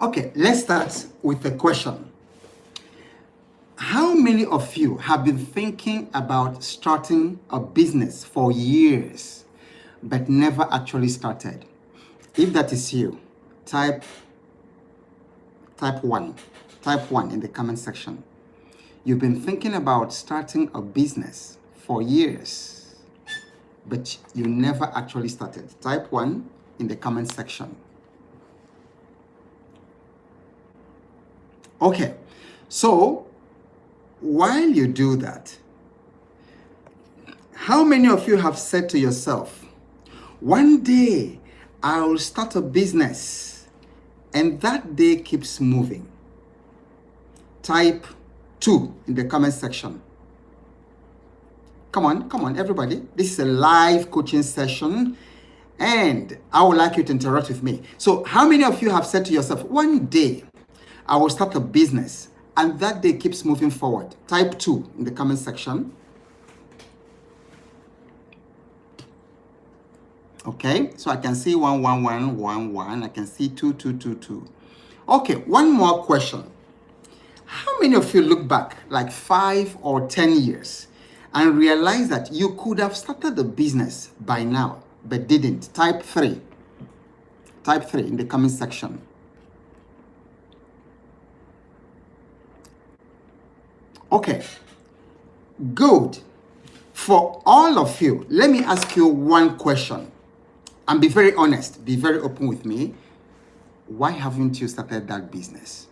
Okay, let's start with a question. How many of you have been thinking about starting a business for years, but never actually started? If that is you, type one. Type 1 in the comment section. You've been thinking about starting a business for years, but you never actually started. Type 1 in the comment section. Okay, so while you do that, how many of you have said to yourself, one day I'll start a business, and that day keeps moving? Type 2 in the comment section. Come on, everybody. This is a live coaching session, and I would like you to interact with me. So how many of you have said to yourself, one day I will start a business, and that day keeps moving forward? Type 2 in the comment section. Okay, so I can see 1, 1, 1, 1, 1. I can see 2, 2, 2, 2. Okay, one more question. How many of you look back like 5 or 10 years and realize that you could have started the business by now, but didn't? Type 3. Type 3 in the comment section. Okay, good. For all of you, let me ask you one question. And be very honest, be very open with me. Why haven't you started that business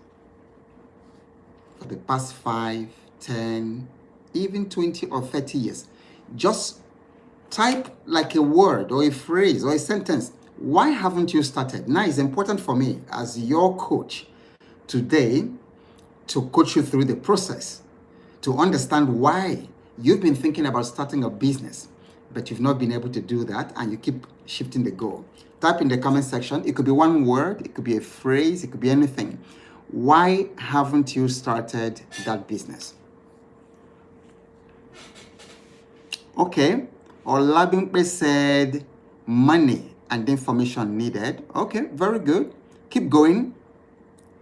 for the past 5, 10, even 20 or 30 years? Just type like a word or a phrase or a sentence. Why haven't you started? Now it's important for me as your coach today to coach you through the process, to understand why you've been thinking about starting a business, but you've not been able to do that, and you keep shifting the goal. Type in the comment section. It could be one word, it could be a phrase, it could be anything. Why haven't you started that business? Okay, Olabimpe said money and information needed. Okay, very good. Keep going.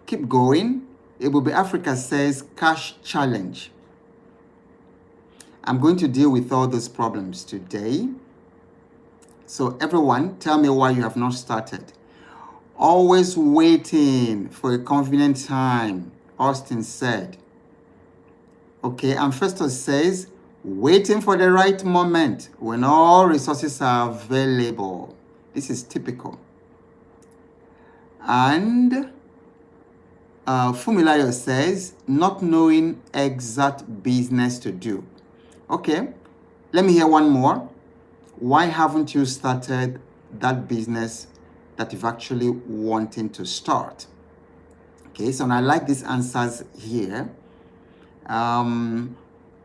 Keep going. Ebube Africa says cash challenge. I'm going to deal with all those problems today. So everyone, tell me why you have not started. Always waiting for a convenient time, Austin said. Okay, and Festus says, waiting for the right moment when all resources are available. This is typical. And Fumilayo says, not knowing exact business to do. Okay, let me hear one more. Why haven't you started that business that you've actually wanting to start? Okay, so I like these answers here.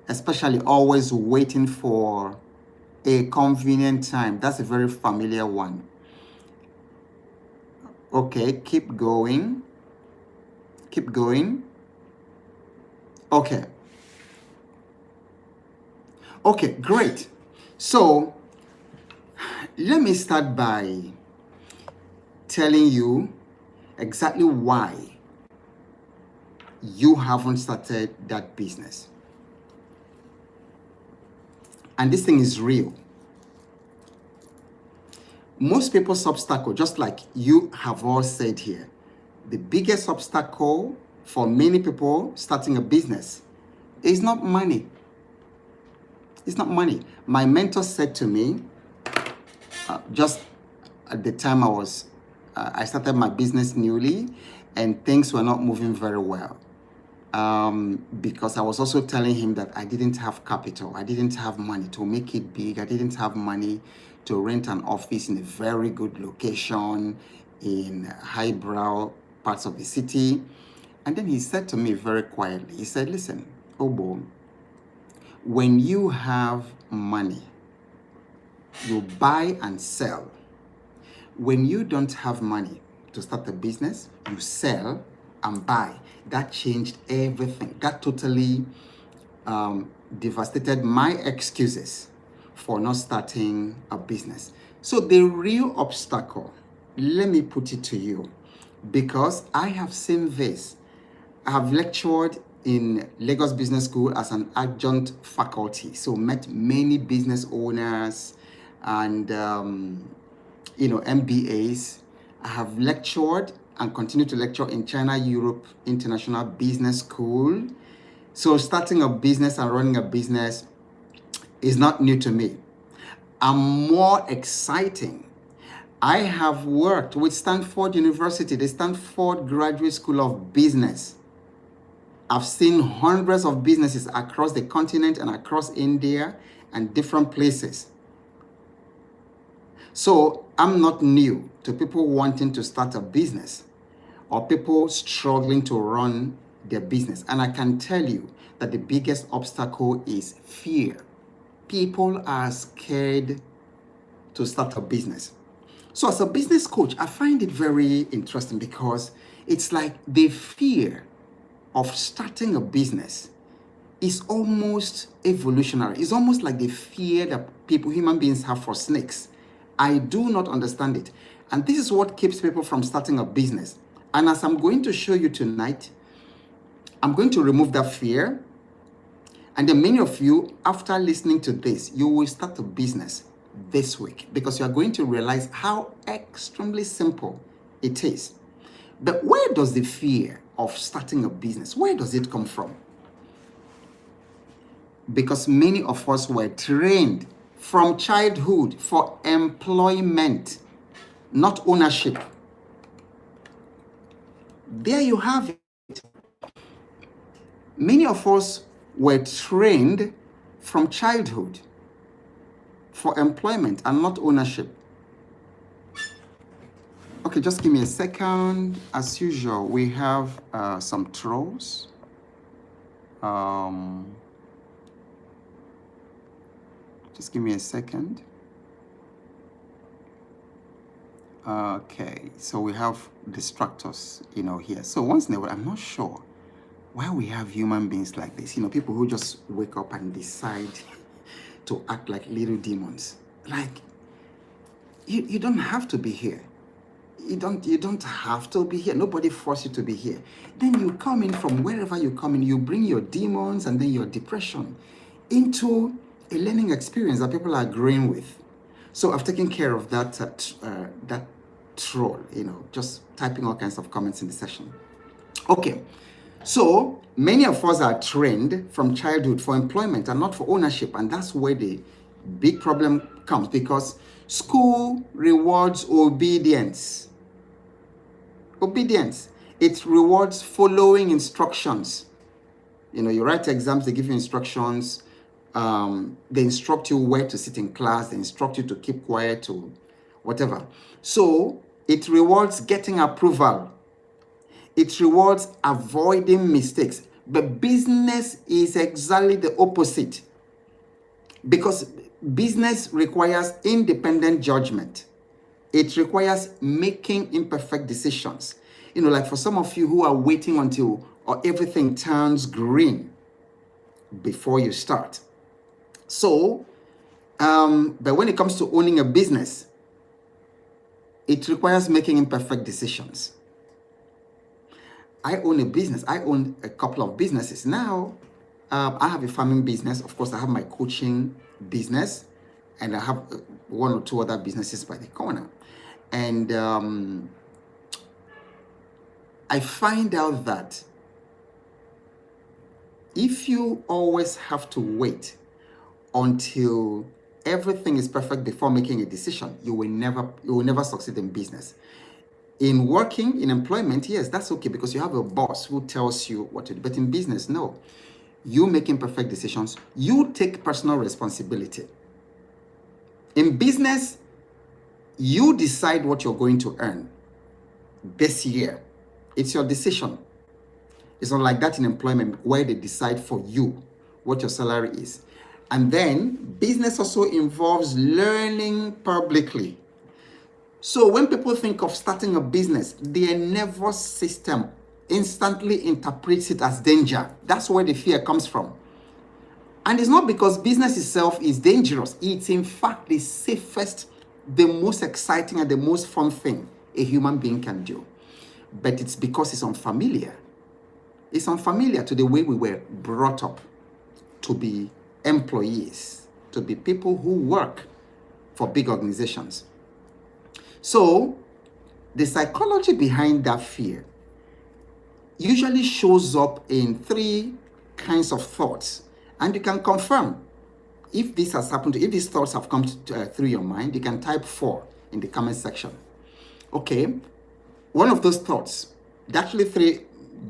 Especially always waiting for a convenient time. That's a very familiar one. Okay, keep going. Keep going. Okay. Okay, great. So let me start by telling you exactly why you haven't started that business. And this thing is real. Most people's obstacle, just like you have all said here, the biggest obstacle for many people starting a business is not money. It's not money. My mentor said to me, just at the time I started my business newly, and things were not moving very well. Because I was also telling him that I didn't have capital. I didn't have money to make it big. I didn't have money to rent an office in a very good location in highbrow parts of the city. And then he said to me very quietly, he said, listen, Obo, when you have money, you buy and sell. When you don't have money to start a business, you sell and buy. That changed everything. That totally devastated my excuses for not starting a business. So the real obstacle, let me put it to you, because I have seen this. I have lectured in Lagos Business School as an adjunct faculty, so met many business owners and MBAs. I have lectured and continue to lecture in China Europe International Business School. So starting a business and running a business is not new to me. And more exciting, I have worked with Stanford University, the Stanford Graduate School of Business. I've seen hundreds of businesses across the continent and across India and different places. So I'm not new to people wanting to start a business or people struggling to run their business. And I can tell you that the biggest obstacle is fear. People are scared to start a business. So as a business coach, I find it very interesting because it's like the fear of starting a business is almost evolutionary. It's almost like the fear that human beings have for snakes. I do not understand it. And this is what keeps people from starting a business. And as I'm going to show you tonight, I'm going to remove that fear. And then many of you, after listening to this, you will start a business this week because you are going to realize how extremely simple it is. But where does the fear of starting a business, where does it come from? Because many of us were trained from childhood for employment, not ownership. There you have it. Many of us were trained from childhood for employment and not ownership. Okay, just give me a second. As usual, we have some trolls. Just give me a second. Okay, so we have distractors, here. So once in a while, I'm not sure why we have human beings like this. People who just wake up and decide to act like little demons. Like, you don't have to be here. You don't have to be here. Nobody forced you to be here. Then you come in from wherever you come in. You bring your demons and then your depression into a learning experience that people are agreeing with. So I've taken care of that that troll, just typing all kinds of comments in the session. Okay, so many of us are trained from childhood for employment and not for ownership, and that's where the big problem comes because school rewards obedience. Obedience. It rewards following instructions. You write exams, they give you instructions. They instruct you where to sit in class. They instruct you to keep quiet, to whatever. So it rewards getting approval. It rewards avoiding mistakes. But business is exactly the opposite. Because business requires independent judgment. It requires making imperfect decisions. Like for some of you who are waiting until everything turns green before you start. So, but when it comes to owning a business, it requires making imperfect decisions. I own a business. I own a couple of businesses. Now, I have a farming business. Of course, I have my coaching business, and I have one or two other businesses by the corner. And I find out that if you always have to wait until everything is perfect before making a decision, you will never succeed in business. In working, in employment, yes, that's okay because you have a boss who tells you what to do. But in business, no. You making perfect decisions, you take personal responsibility. In business, you decide what you're going to earn this year. It's your decision. It's not like that in employment where they decide for you what your salary is. And then business also involves learning publicly. So when people think of starting a business, their nervous system instantly interprets it as danger. That's where the fear comes from. And it's not because business itself is dangerous. It's in fact the safest, the most exciting, and the most fun thing a human being can do. but it's because it's unfamiliar. It's unfamiliar to the way we were brought up to be employees, to be people who work for big organizations. So the psychology behind that fear usually shows up in three kinds of thoughts. And you can confirm if this has happened, if these thoughts have come through your mind. You can type 4 in the comment section. Okay, one of those thoughts, actually 3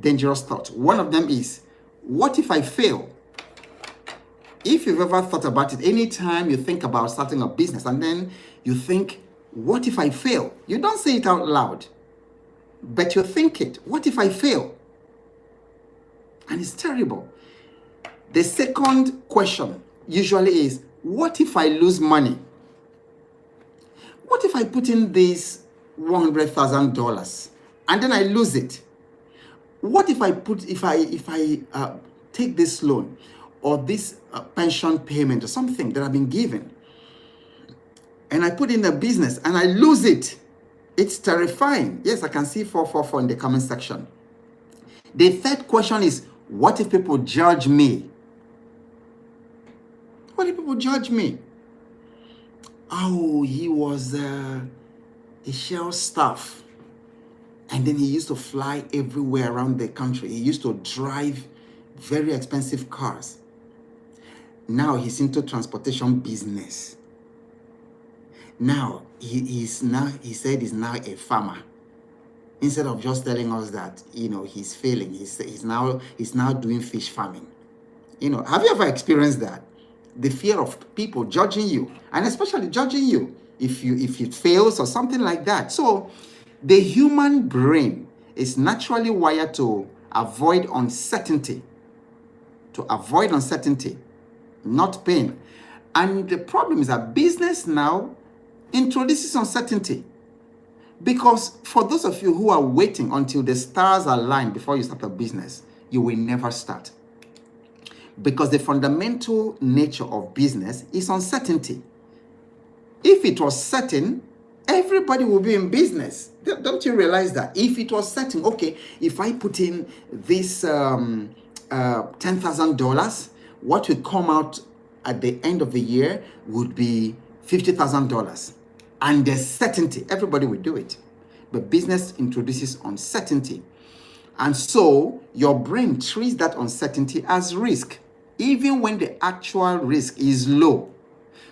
dangerous thoughts. One of them is, what if I fail? If you've ever thought about it, anytime you think about starting a business and then you think, what if I fail? You don't say it out loud, but you think it. What if I fail? And it's terrible. The second question usually is, what if I lose money? What if I put in this $100,000 and then I lose it? What if I take this loan or this pension payment or something that I've been given and I put in a business and I lose it? It's terrifying. Yes, I can see 444 in the comment section. The third question is, what if people judge me? What if people judge me? Oh, he was a Shell staff. And then he used to fly everywhere around the country. He used to drive very expensive cars. Now he's into transportation business. Now he said he's now a farmer. Instead of just telling us that, he's failing, he's now doing fish farming. Have you ever experienced that? The fear of people judging you, and especially judging you if it fails or something like that. So the human brain is naturally wired to avoid uncertainty. Not pain. And the problem is that business now introduces uncertainty. Because for those of you who are waiting until the stars align before you start a business, you will never start. Because the fundamental nature of business is uncertainty. If it was certain, everybody will be in business. Don't you realize that? If it was certain, okay, if I put in this $10,000, what will come out at the end of the year would be $50,000. And there's certainty, everybody will do it. But business introduces uncertainty. And so your brain treats that uncertainty as risk, even when the actual risk is low.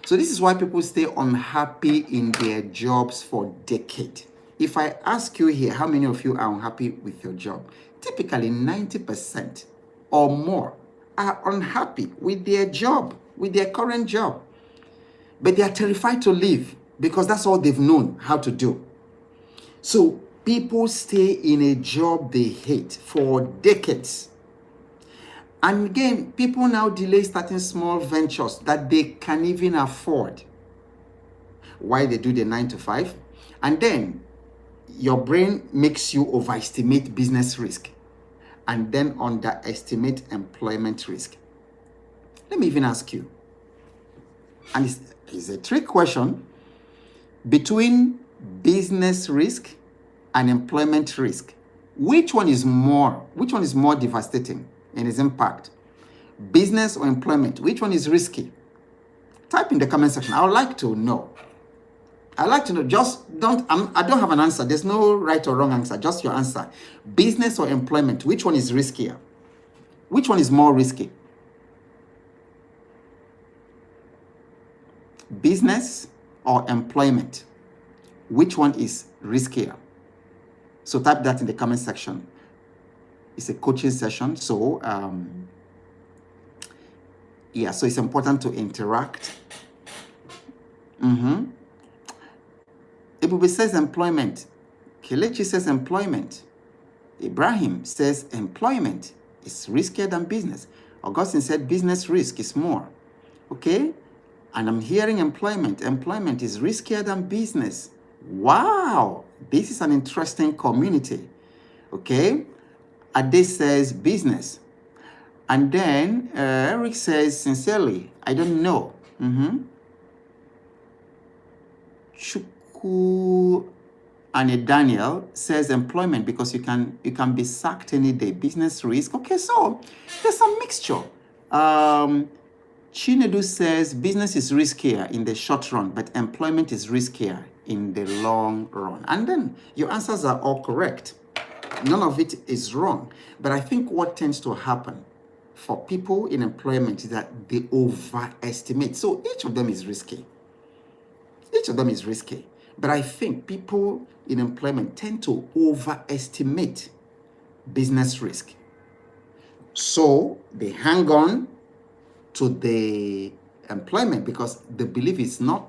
So this is why people stay unhappy in their jobs for decades. If I ask you here, how many of you are unhappy with your job? Typically 90% or more are unhappy with their job, with their current job. But they are terrified to leave because that's all they've known how to do. So people stay in a job they hate for decades. And again, people now delay starting small ventures that they can even afford. Why they do the 9 to 5. And then your brain makes you overestimate business risk and then underestimate employment risk. Let me even ask you, and it's a trick question, between business risk and employment risk, which one is more devastating in its impact? Business or employment? Which one is risky? Type in the comment section. I would like to know. I don't have an answer. There's no right or wrong answer, just your answer. Business or employment, which one is riskier? Which one is more risky? Business or employment? Which one is riskier? So type that in the comment section. It's a coaching session, so so it's important to interact. Ebube says employment. Kelechi says employment. Ibrahim says employment is riskier than business. Augustine said business risk is more. Okay? And I'm hearing employment. Employment is riskier than business. Wow! This is an interesting community. Okay? Ade says business. And then Eric says sincerely, I don't know. and a Daniel says employment because you can be sacked any day. Business risk. Okay, so there's some mixture. Chinedu says business is riskier in the short run, but employment is riskier in the long run. And then your answers are all correct. None of it is wrong. But I think what tends to happen for people in employment is that they overestimate. So each of them is risky. Each of them is risky. But I think people in employment tend to overestimate business risk. So they hang on to the employment because they believe it's not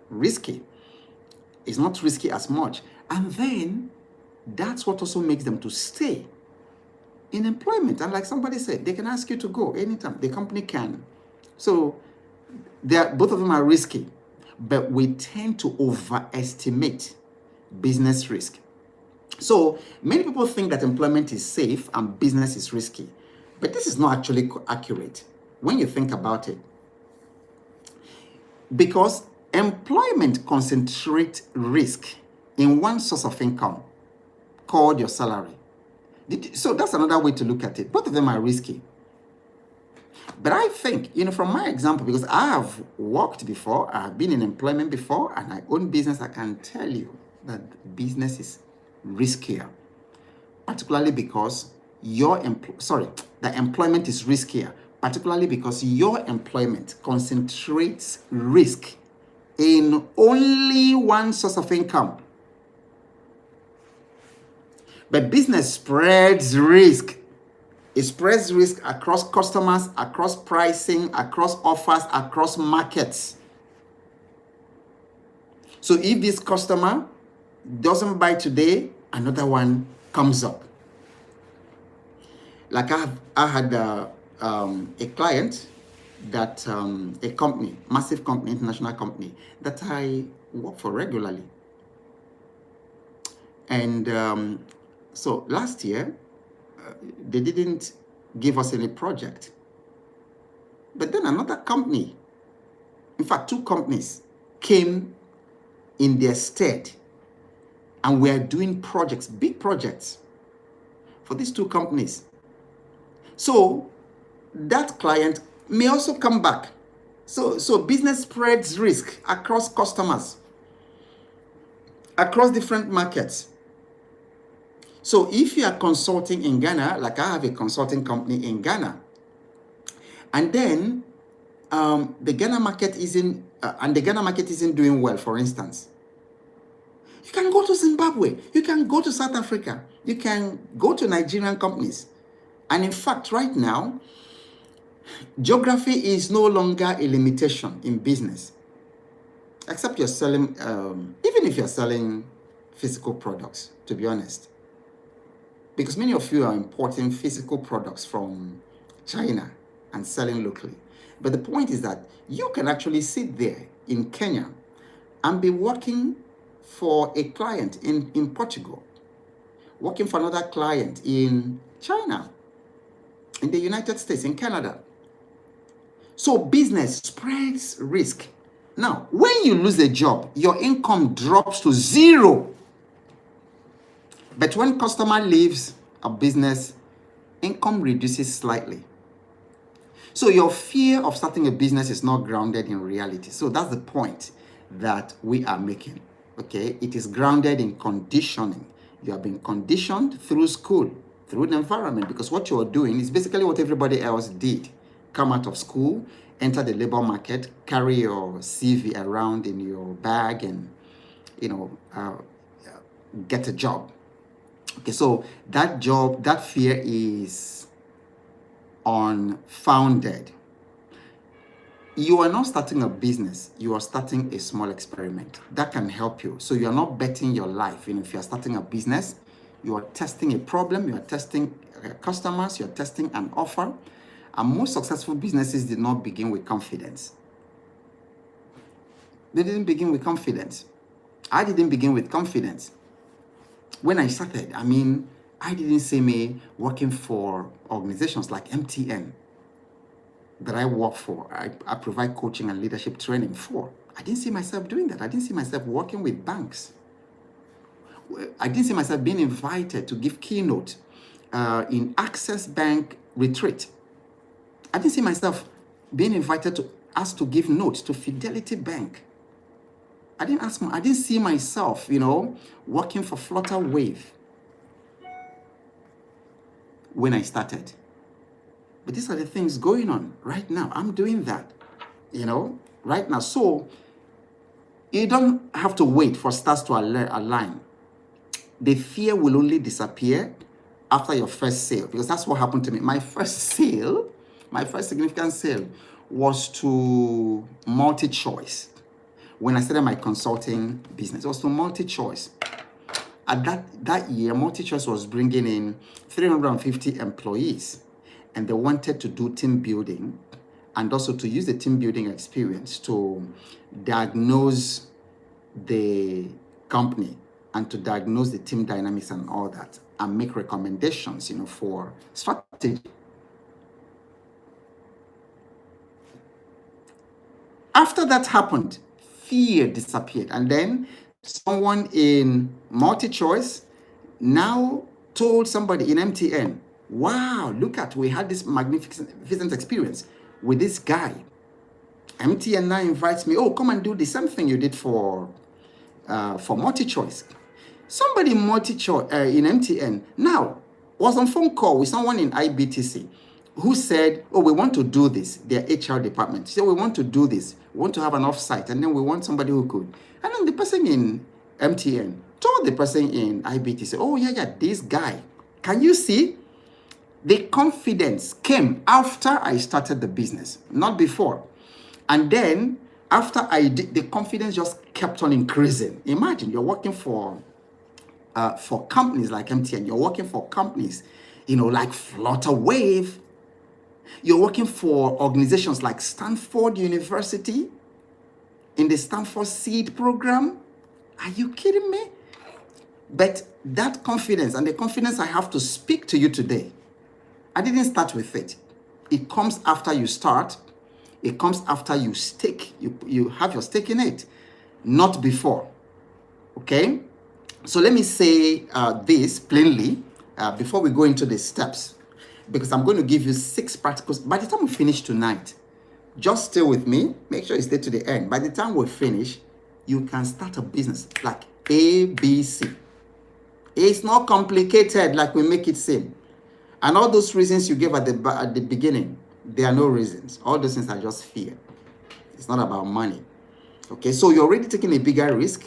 risky. It's not risky as much. And then that's what also makes them to stay in employment. And like somebody said, they can ask you to go anytime. The company can. So both of them are risky. But we tend to overestimate business risk. So many people think that employment is safe and business is risky. But this is not actually accurate when you think about it. Because employment concentrates risk in one source of income called your salary. So that's another way to look at it. Both of them are risky. But I think, from my example, because I have worked before, I have been in employment before, and I own business, I can tell you that business is riskier, particularly because the employment is riskier, particularly because your employment concentrates risk in only one source of income. But business spreads risk. It spreads risk across customers, across pricing, across offers, across markets. So if this customer doesn't buy today, another one comes up. Like I had a client that a company, massive company, international company that I work for regularly. And so last year, they didn't give us any project. But then another company, in fact, two companies came in their stead, and we are doing projects, big projects for these two companies. So that client may also come back. So business spreads risk across customers, across different markets. So if you are consulting in Ghana, like I have a consulting company in Ghana, and then the Ghana market isn't doing well, for instance, you can go to Zimbabwe, you can go to South Africa, you can go to Nigerian companies. And in fact, right now, geography is no longer a limitation in business, except you're selling, even if you're selling physical products, to be honest. Because many of you are importing physical products from China and selling locally. But the point is that you can actually sit there in Kenya and be working for a client in Portugal, working for another client in China, in the United States, in Canada. So business spreads risk. Now, when you lose a job, your income drops to zero. But when customer leaves a business, income reduces slightly. So your fear of starting a business is not grounded in reality. So that's the point that we are making. Okay, it is grounded in conditioning. You have been conditioned through school, through the environment, because what you are doing is basically what everybody else did. Come out of school, enter the labor market, carry your CV around in your bag, and get a job. Okay, so that fear is unfounded. You are not starting a business, you are starting a small experiment that can help you. So you are not betting your life. If you are starting a business, you are testing a problem, you are testing customers, you are testing an offer. And most successful businesses did not begin with confidence. They didn't begin with confidence. I didn't begin with confidence. When I started, I didn't see me working for organizations like MTN that I work for. I provide coaching and leadership training for. I didn't see myself doing that. I didn't see myself working with banks. I didn't see myself being invited to give keynote in Access Bank retreat. I didn't see myself being invited to ask to give notes to Fidelity Bank. I didn't see myself, working for Flutter Wave when I started. But these are the things going on right now. I'm doing that, right now. So you don't have to wait for stars to align. The fear will only disappear after your first sale, because that's what happened to me. My first significant sale was to MultiChoice. When I started my consulting business, it was to MultiChoice. At that year, MultiChoice was bringing in 350 employees, and they wanted to do team building and also to use the team building experience to diagnose the company and to diagnose the team dynamics and all that, and make recommendations, for strategy. After that happened, fear disappeared. And then someone in MultiChoice now told somebody in MTN, wow, we had this magnificent experience with this guy. MTN now invites me, come and do the same thing you did for MultiChoice. Somebody in MTN now was on phone call with someone in IBTC who said, we want to do this, their HR department. He said, we want to do this. We want to have an offsite, and then we want somebody who could. And then the person in MTN told the person in IBTC, this guy. Can you see? The confidence came after I started the business, not before. And then after I did, the confidence just kept on increasing. Imagine you're working for companies like MTN. You're working for companies, like Flutter Wave. You're working for organizations like Stanford University in the Stanford Seed program. Are you kidding me? But that confidence, and the confidence I have to speak to you today, I didn't start with it. It comes after you start. It comes after you stake. You have your stake in it, not before. Okay? So let me say this plainly before we go into the steps, because I'm going to give you 6 practicals. By the time we finish tonight, just stay with me. Make sure you stay to the end. By the time we finish, you can start a business like ABC. It's not complicated like we make it seem. And all those reasons you gave at the beginning, they are no reasons. All those things are just fear. It's not about money. Okay, so you're already taking a bigger risk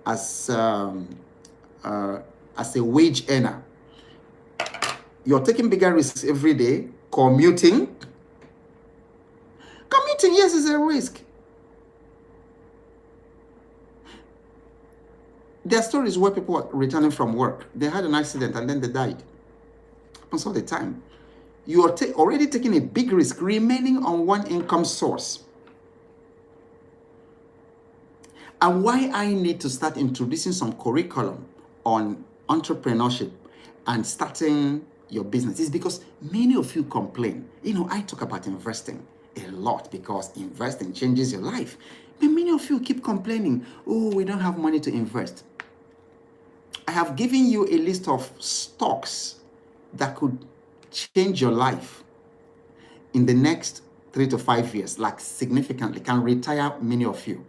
as a wage earner. You're taking bigger risks every day. Commuting, yes, is a risk. There are stories where people are returning from work. They had an accident and then they died. Happens all the time. You are already taking a big risk remaining on one income source. And why I need to start introducing some curriculum on entrepreneurship and starting your business is because many of you complain. I talk about investing a lot because investing changes your life. But many of you keep complaining, we don't have money to invest. I have given you a list of stocks that could change your life in the next 3 to 5 years, like significantly, can retire many of you.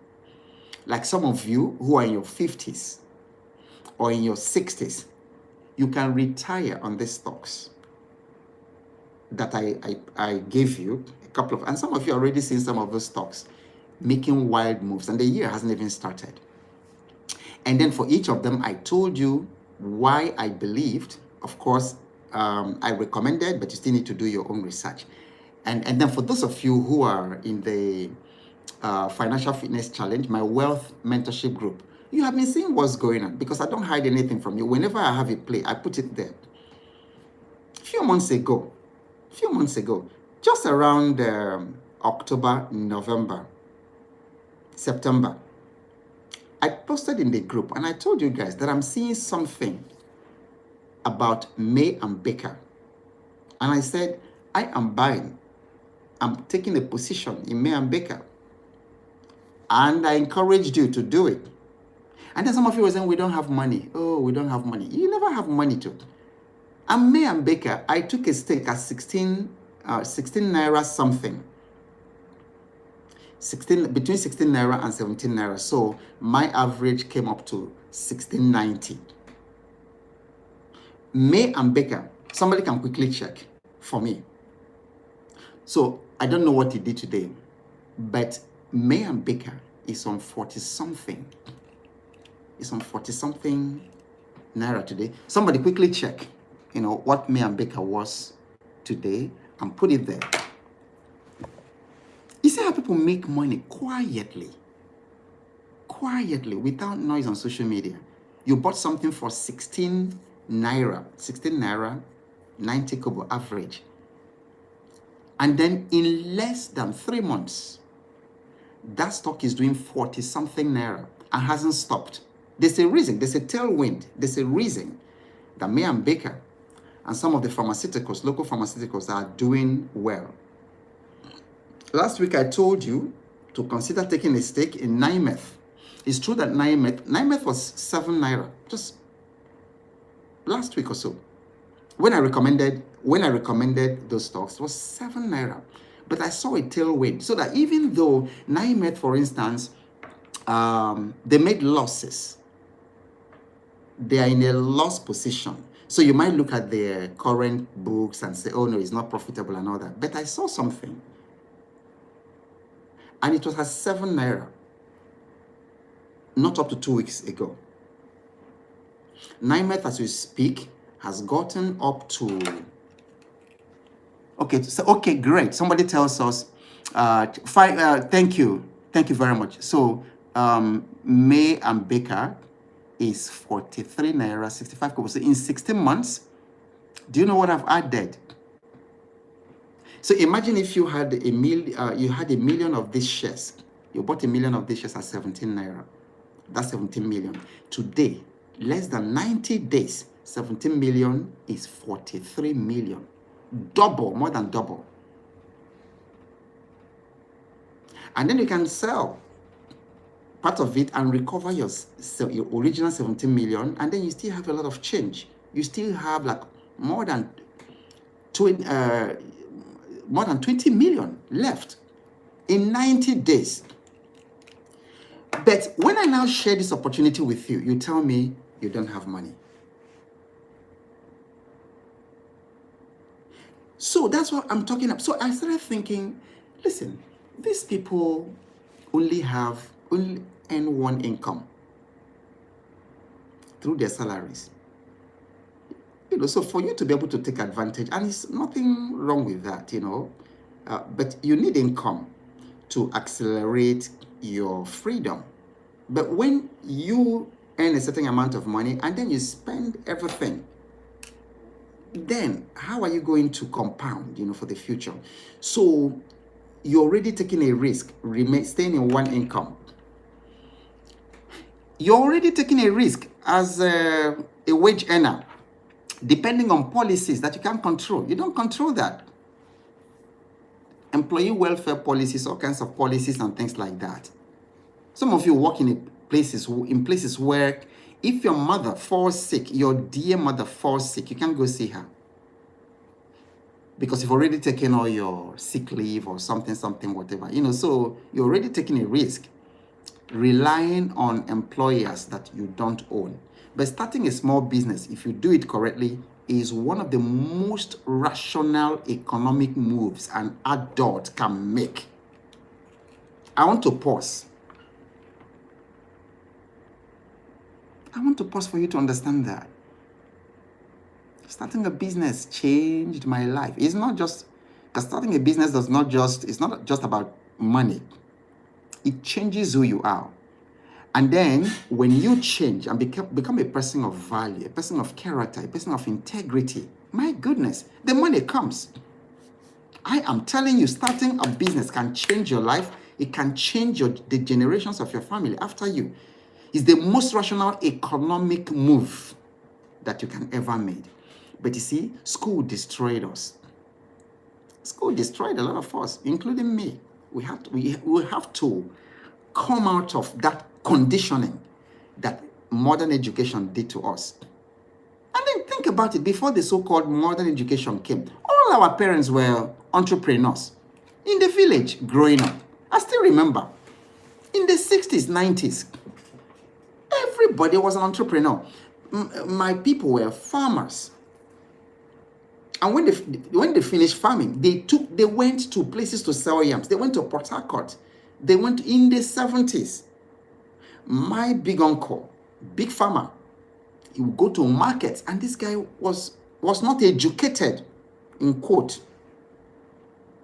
Like some of you who are in your 50s or in your 60s, you can retire on these stocks that I gave you a couple of, and some of you already seen some of those stocks making wild moves, and the year hasn't even started. And then for each of them, I told you why I believed. Of course, I recommended, but you still need to do your own research. And then for those of you who are in the Financial Fitness Challenge, my wealth mentorship group, you have been seeing what's going on because I don't hide anything from you. Whenever I have a play, I put it there. A few months ago, just around October, November, September, I posted in the group and I told you guys that I'm seeing something about May and Baker. And I said, I am buying. I'm taking a position in May and Baker. And I encouraged you to do it. And then some of you were saying, we don't have money. Oh, we don't have money. You never have money to. I'm May and Baker. I took a stake at 16 naira something. Between 16 naira and 17 naira. So my average came up to 16.90. May and Baker, somebody can quickly check for me. So I don't know what he did today, but May and Baker is on 40 something. It's on 40 something naira today. Somebody quickly check, what May and Baker was today and put it there. You see how people make money quietly, without noise on social media. You bought something for 16 naira, 90 kobo average. And then in less than 3 months, that stock is doing 40 something naira and hasn't stopped. There's a reason, there's a tailwind, there's a reason that May and Baker and some of the pharmaceuticals, local pharmaceuticals, are doing well. Last week I told you to consider taking a stake in NIMET. It's true that NIMET was 7 naira, just last week or so. When I recommended those stocks, it was 7 naira. But I saw a tailwind, so that even though NIMET, for instance, they made losses, they are in a loss position. So you might look at their current books and say, oh no, it's not profitable and all that. But I saw something, and it was at 7 naira, not up to 2 weeks ago. NIMET, as we speak, has gotten up to, okay, great. Somebody tells us, thank you very much. So May and Baker is 43 naira, 65 kobo. So in 16 months, do you know what I've added? So imagine if you had a million of these shares. You bought a million of these shares at 17 naira. That's 17 million. Today, less than 90 days, 17 million is 43 million. Double, more than double. And then you can sell part of it and recover your original 17 million, and then you still have a lot of change. You still have like more than 20 million left in 90 days. But when I now share this opportunity with you, you tell me you don't have money. So that's what I'm talking about. So I started thinking, listen, these people only earn one income through their salaries. So for you to be able to take advantage, and it's nothing wrong with that, but you need income to accelerate your freedom. But when you earn a certain amount of money and then you spend everything, then how are you going to compound, for the future? So you're already taking a risk, staying in one income. You're already taking a risk as a wage earner, depending on policies that you can't control. You don't control that. Employee welfare policies, all kinds of policies and things like that. Some of you work in places where if your mother falls sick, your dear mother falls sick, you can't go see her. Because you've already taken all your sick leave or something, whatever. So you're already taking a risk, relying on employers that you don't own. But starting a small business, if you do it correctly, is one of the most rational economic moves an adult can make. I want to pause. For you to understand that. Starting a business changed my life. It's not just, because starting a business it's not just about money. It changes who you are. And then when you change and become a person of value, a person of character, a person of integrity, my goodness, the money comes. I am telling you, starting a business can change your life. It can change the generations of your family after you. It's the most rational economic move that you can ever make. But you see, school destroyed us. School destroyed a lot of us, including me. We have to come out of that conditioning that modern education did to us. And then think about it, before the so-called modern education came, all our parents were entrepreneurs in the village growing up. I still remember in the 60s, 90s, everybody was an entrepreneur. My people were farmers. And when they finished farming, they went to places to sell yams. They went to Port Harcourt. They went in the 70s. My big uncle, big farmer, he would go to markets, and this guy was not educated, in quote.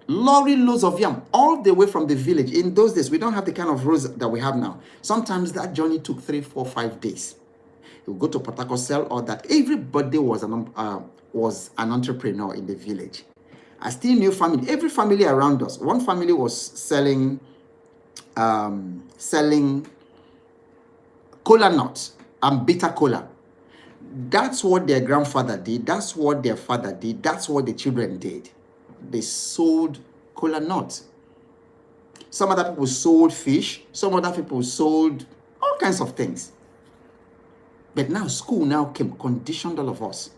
Lorry loads of yam all the way from the village. In those days, we don't have the kind of roads that we have now. Sometimes that journey took 3, 4, 5 days. He would go to Port Harcourt, sell all that. Everybody was an entrepreneur in the village. I still knew family. Every family around us. One family was selling cola nuts and bitter cola. That's what their grandfather did. That's what their father did. That's what the children did. They sold cola nuts. Some other people sold fish. Some other people sold all kinds of things. But now school now came, conditioned all of us.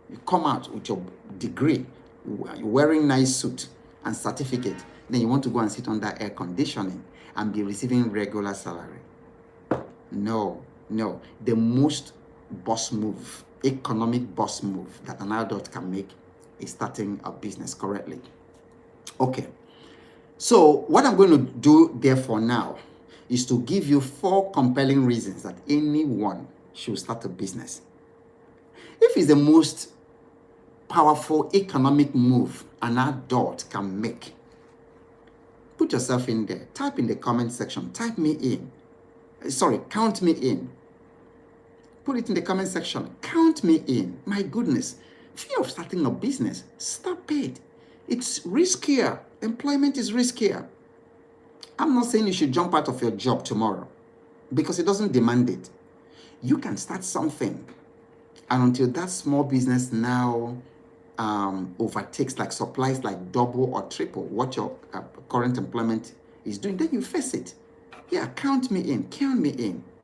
You come out with your degree, wearing nice suit and certificate. Then you want to go and sit under air conditioning and be receiving regular salary. No. The most boss move, economic boss move that an adult can make is starting a business correctly. Okay. So what I'm going to do therefore now is to give you 4 compelling reasons that anyone should start a business. If it's the most powerful economic move an adult can make, put yourself in there. Type in the comment section. Count me in. Put it in the comment section. Count me in. My goodness. Fear of starting a business. Stop it. It's riskier. Employment is riskier. I'm not saying you should jump out of your job tomorrow because it doesn't demand it. You can start something, and until that small business now overtakes, like supplies, like double or triple what your current employment is doing, then you face it. Yeah, count me in.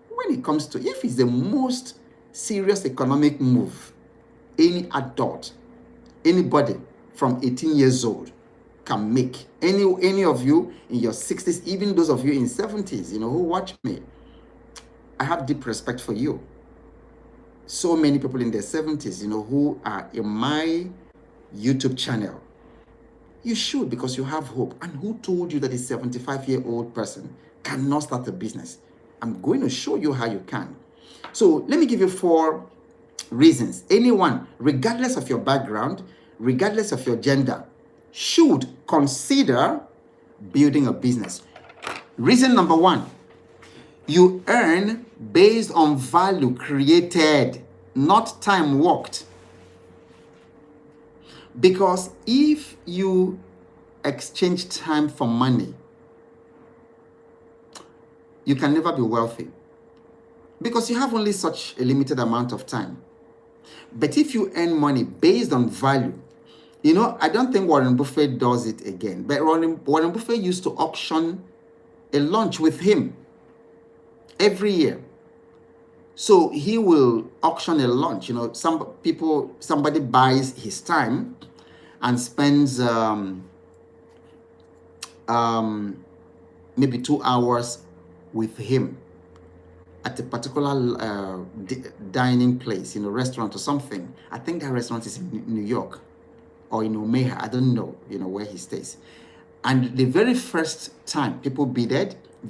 When it comes to, if it's the most serious economic move any adult, anybody from 18 years old can make, any of you in your 60s, even those of you in 70s, who watch me, I have deep respect for you. So many people in their 70s, who are in my YouTube channel. You should, because you have hope. And who told you that a 75-year-old person cannot start a business? I'm going to show you how you can. So let me give you 4 reasons. Anyone, regardless of your background, regardless of your gender, should consider building a business. Reason number 1, you earn based on value created, not time worked. Because if you exchange time for money, you can never be wealthy, because you have only such a limited amount of time. But if you earn money based on value, I don't think Warren Buffett does it again, but Warren Buffett used to auction a lunch with him every year. So he will auction a lunch. Somebody buys his time and spends maybe 2 hours with him at a particular dining place, restaurant or something. I think that restaurant is in New York or in Omaha. I don't know, where he stays. And the very first time people bidded, I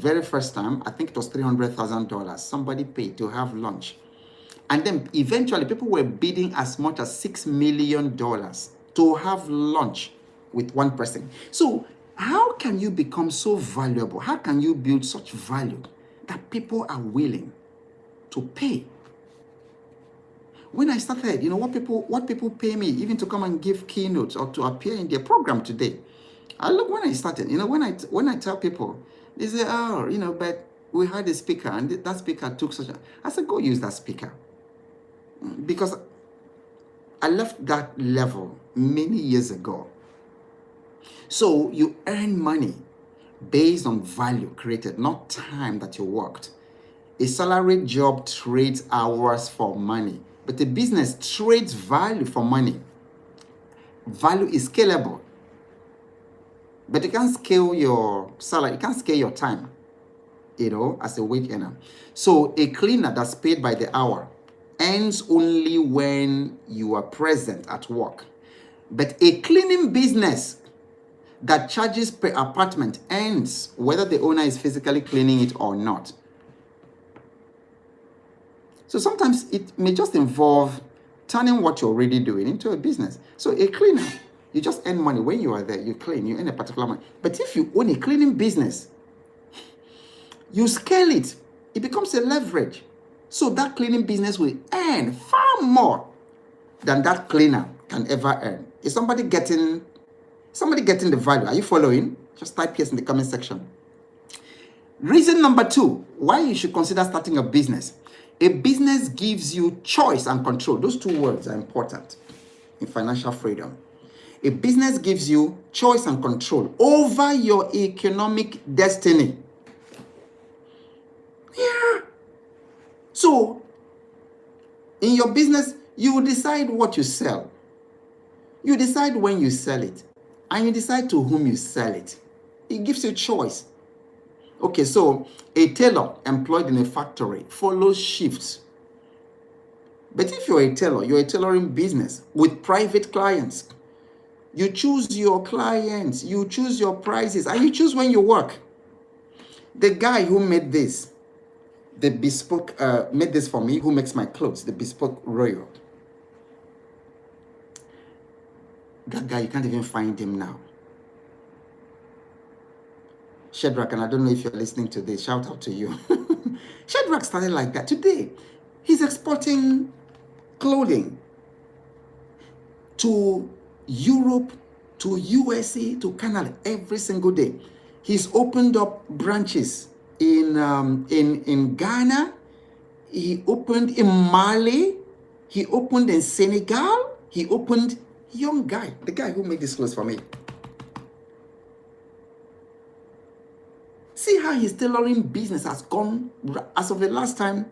think it was $300,000. Somebody paid to have lunch. And then eventually people were bidding as much as $6 million to have lunch with one person. So how can you become so valuable? How can you build such value that people are willing to pay? When I started, what people pay me even to come and give keynotes or to appear in their program today. I look, when I started, when I tell people, they say, but we had a speaker and that speaker took such a... I said, go use that speaker. Because I left that level many years ago. So you earn money based on value created, not time that you worked. A salaried job trades hours for money, but a business trades value for money. Value is scalable, but you can't scale your salary, you can't scale your time, as a wage earner. So a cleaner that's paid by the hour earns only when you are present at work. But a cleaning business that charges per apartment earns whether the owner is physically cleaning it or not. So sometimes it may just involve turning what you're already doing into a business. So a cleaner, you just earn money when you are there, you clean, you earn a particular money. But if you own a cleaning business, you scale it, it becomes a leverage. So that cleaning business will earn far more than that cleaner can ever earn. Is somebody getting the value? Are you following? Just type yes in the comment section. Reason number 2, why you should consider starting a business. A business gives you choice and control. Those 2 words are important in financial freedom. A business gives you choice and control over your economic destiny. Yeah. So, in your business, you decide what you sell. You decide when you sell it. And you decide to whom you sell it. It gives you choice. Okay, so a tailor employed in a factory follows shifts. But if you're a tailor, you're a tailoring business with private clients. You choose your clients, you choose your prices, and you choose when you work. The guy who made this, the bespoke, made this for me, who makes my clothes, the bespoke royal. That guy, you can't even find him now. Shadrach, and I don't know if you're listening to this, shout out to you. Shadrach started like that. Today, he's exporting clothing to Europe, to USA, to Canada every single day. He's opened up branches in Ghana. He opened in Mali. He opened in Senegal. He opened, young guy, the guy who made this clothes for me. See how his tailoring business has gone as of the last time.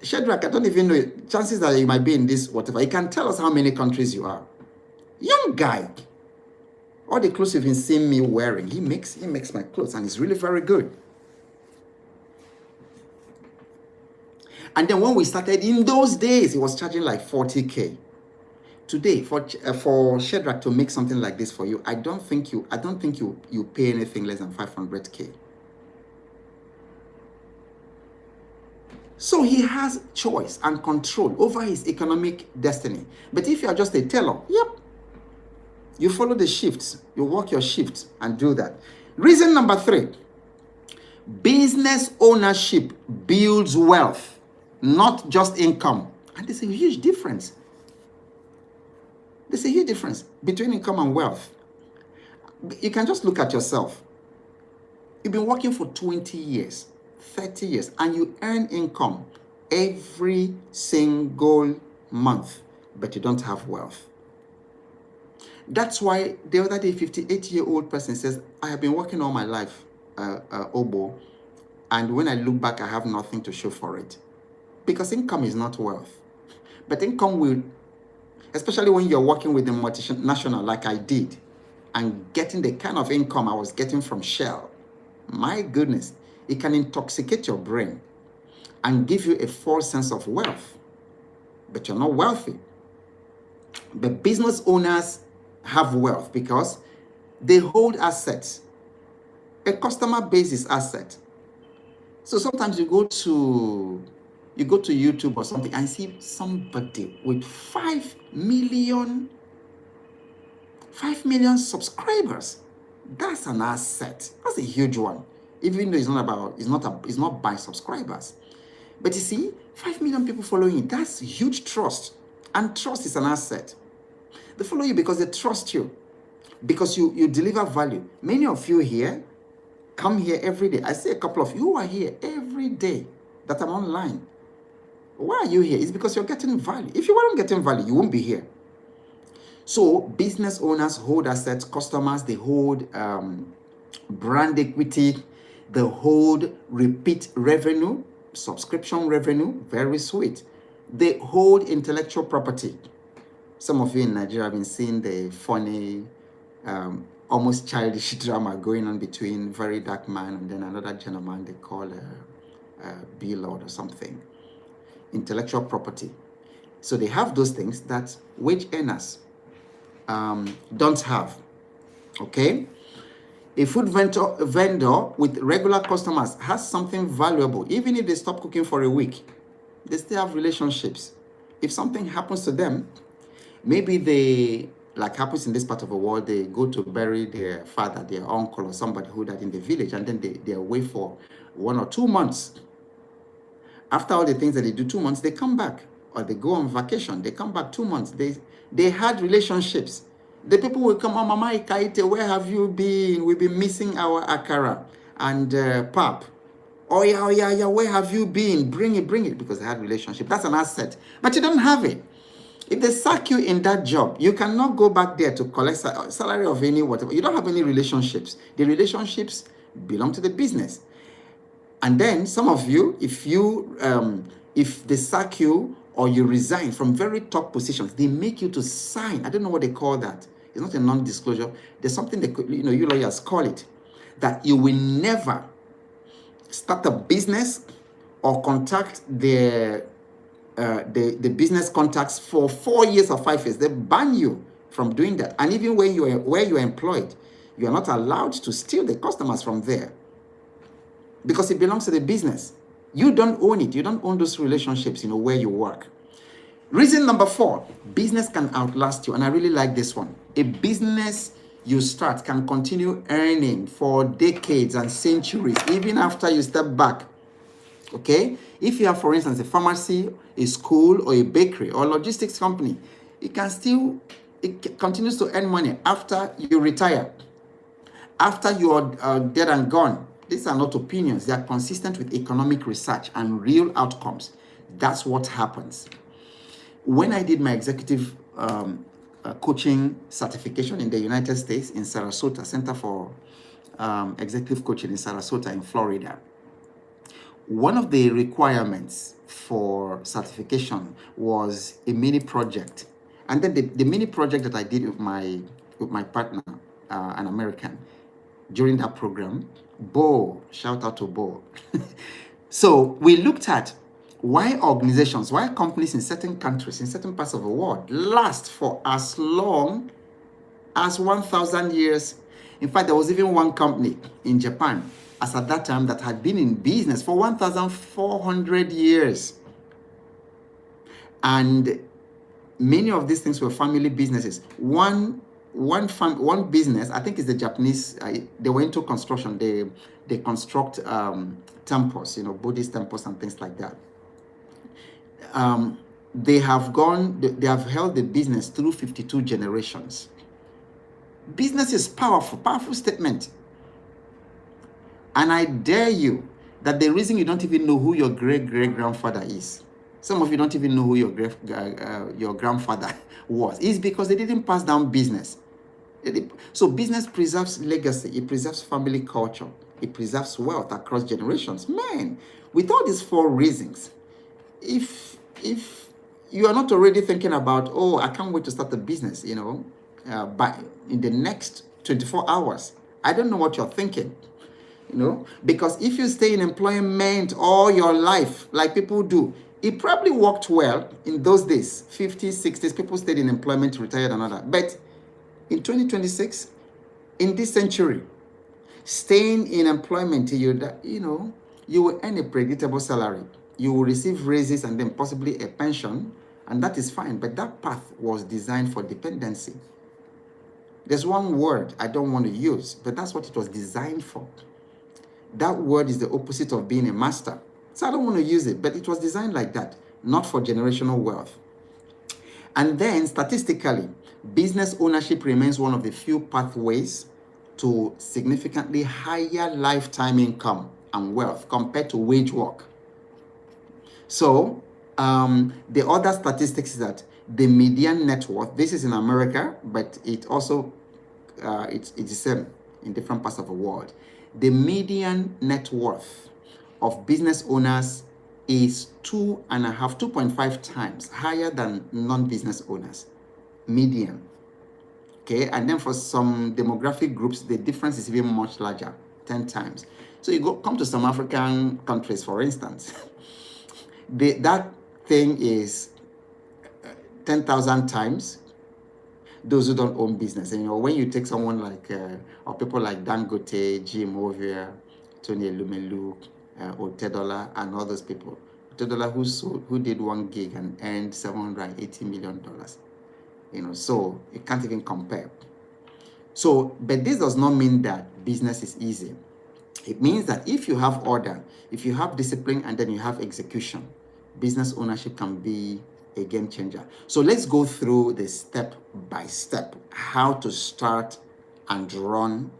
Shadrach, I don't even know, chances that you might be in this, whatever. You can tell us how many countries you are. Young guy. All the clothes you've been seeing me wearing, he makes my clothes, and it's really very good. And then when we started, in those days, he was charging like 40K. Today, for Shadrach to make something like this for you, I don't think you pay anything less than 500K. So he has choice and control over his economic destiny. But if you are just a tailor, yep, you follow the shifts, you work your shifts and do that. Reason number 3, business ownership builds wealth, not just income. And there's a huge difference. There's a huge difference between income and wealth. You can just look at yourself. You've been working for 20 years, 30 years, and you earn income every single month, but you don't have wealth. That's why the other day, 58-year-old person says, I have been working all my life, Obo, and when I look back, I have nothing to show for it. Because income is not wealth. But income will, especially when you're working with a multinational like I did, and getting the kind of income I was getting from Shell, my goodness, it can intoxicate your brain and give you a false sense of wealth. But you're not wealthy. But business owners have wealth because they hold assets. A customer base is asset. So sometimes you go to YouTube or something and see somebody with 5 million subscribers. That's an asset. That's a huge one. Even though it's not by subscribers. But you see, 5 million people following you, that's huge trust. And trust is an asset. They follow you because they trust you. Because you deliver value. Many of you here come here every day. I see a couple of you who are here every day that I'm online. Why are you here? It's because you're getting value. If you weren't getting value, you won't be here. So business owners hold assets, customers, they hold brand equity, they hold repeat revenue. subscription revenue, very sweet. They hold intellectual property. Some of you in Nigeria have been seeing the funny, almost childish drama going on between very dark man and then another gentleman they call Bill Lord or something. Intellectual property. So they have those things that wage earners don't have. Okay? A food vendor with regular customers has something valuable. Even if they stop cooking for a week, they still have relationships. If something happens to them, maybe they, like happens in this part of the world, they go to bury their father, their uncle, or somebody who died in the village, and then they're away for 1 or 2 months. After all the things that they do, 2 months, they come back. Or they go on vacation, they come back 2 months. They had relationships. The people will come, oh, Mama Ikaite, where have you been? We've been missing our akara and pap. Oh yeah, where have you been? Bring it, because they had relationship. That's an asset. But you don't have it. If they sack you in that job, you cannot go back there to collect salary of any whatever. You don't have any relationships. The relationships belong to the business. And then some of you, if they sack you or you resign from very top positions, they make you to sign. I don't know what they call that. It's not a non-disclosure. There's something they could, you lawyers call it, that you will never start a business or contact the business contacts for 4 years or 5 years. They ban you from doing that. And even where you're employed, you are not allowed to steal the customers from there because it belongs to the business. You don't own it. You don't own those relationships, where you work. Reason number 4, business can outlast you. And I really like this one. A business you start can continue earning for decades and centuries, even after you step back. Okay? If you have, for instance, a pharmacy, a school, or a bakery, or a logistics company, it continues to earn money after you retire, after you are dead and gone. These are not opinions. They are consistent with economic research and real outcomes. That's what happens. When I did my executive coaching certification in the United States, in Sarasota, Center for Executive Coaching in Sarasota, in Florida, one of the requirements for certification was a mini project. And then the mini project that I did with my partner, an American, during that program, Bo, shout out to Bo. So we looked at why companies in certain countries, in certain parts of the world, last for as long as 1,000 years. In fact, there was even one company in Japan, as at that time, that had been in business for 1,400 years. And many of these things were family businesses. One business, I think it's the Japanese, they went to construction. They construct temples, Buddhist temples and things like that. They have held the business through 52 generations. Business is powerful statement. And I dare you that the reason you don't even know who your great-great-grandfather is, some of you don't even know who your grandfather was, is because they didn't pass down business. So business preserves legacy, it preserves family culture, it preserves wealth across generations. Man, with all these 4 reasons, if you are not already thinking about, oh, I can't wait to start a business, but in the next 24 hours, I don't know what you're thinking. Because if you stay in employment all your life, like people do, it probably worked well in those days, 50s, 60s, people stayed in employment, retired and all that. But in 2026, in this century, staying in employment till you will earn a predictable salary. You will receive raises and then possibly a pension, and that is fine. But that path was designed for dependency. There's one word I don't want to use, but that's what it was designed for. That word is the opposite of being a master. So I don't want to use it, but it was designed like that, not for generational wealth. And then statistically, business ownership remains one of the few pathways to significantly higher lifetime income and wealth compared to wage work. So the other statistics is that the median net worth, this is in America, but it also it's the same in different parts of the world. The median net worth of business owners is 2.5 times higher than non-business owners, median. Okay, and then for some demographic groups, the difference is even much larger, 10 times. So you come to some African countries, for instance, that thing is 10,000 times those who don't own business. And when you take someone like, or people like Dangote, Jim Ovia, Tony Elumelu, Otedola, and all those people. Otedola who did 1 gig and earned $780 million. So you can't even compare. So, but this does not mean that business is easy. It means that if you have order, if you have discipline, and then you have execution, business ownership can be a game changer. So let's go through the step by step, how to start and run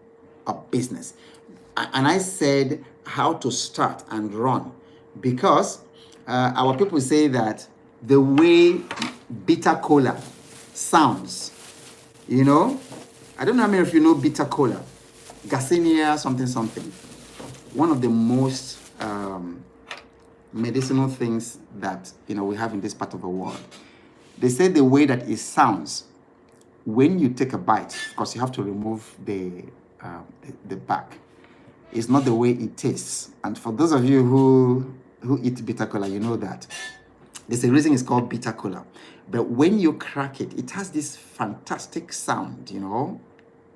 a business. And I said how to start and run because our people say that the way bitter cola sounds, I don't know how many of you know bitter cola, Garcinia something. One of the most medicinal things that we have in this part of the world. They say the way that it sounds when you take a bite, of course you have to remove the back. It's not the way it tastes. And for those of you who eat bitter cola, you know that there's a reason it's called bitter cola. But when you crack it, it has this fantastic sound,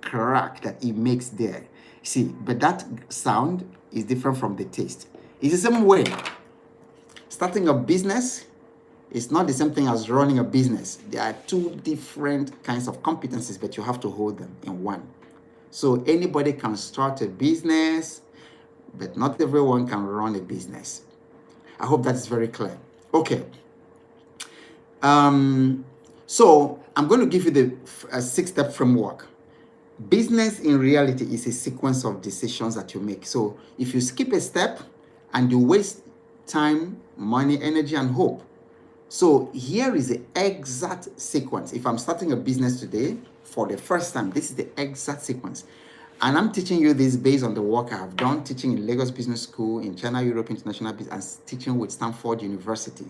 crack that it makes there. See, but that sound is different from the taste. It's the same way. Starting a business is not the same thing as running a business. There are two different kinds of competencies, but you have to hold them in one. So anybody can start a business, but not everyone can run a business. I hope that is very clear. Okay. So I'm going to give you the 6-step framework. Business in reality is a sequence of decisions that you make. So if you skip a step and you waste time, money, energy, and hope. So here is the exact sequence. If I'm starting a business today for the first time, this is the exact sequence. And I'm teaching you this based on the work I have done, teaching in Lagos Business School, in China, Europe International Business, and teaching with Stanford University,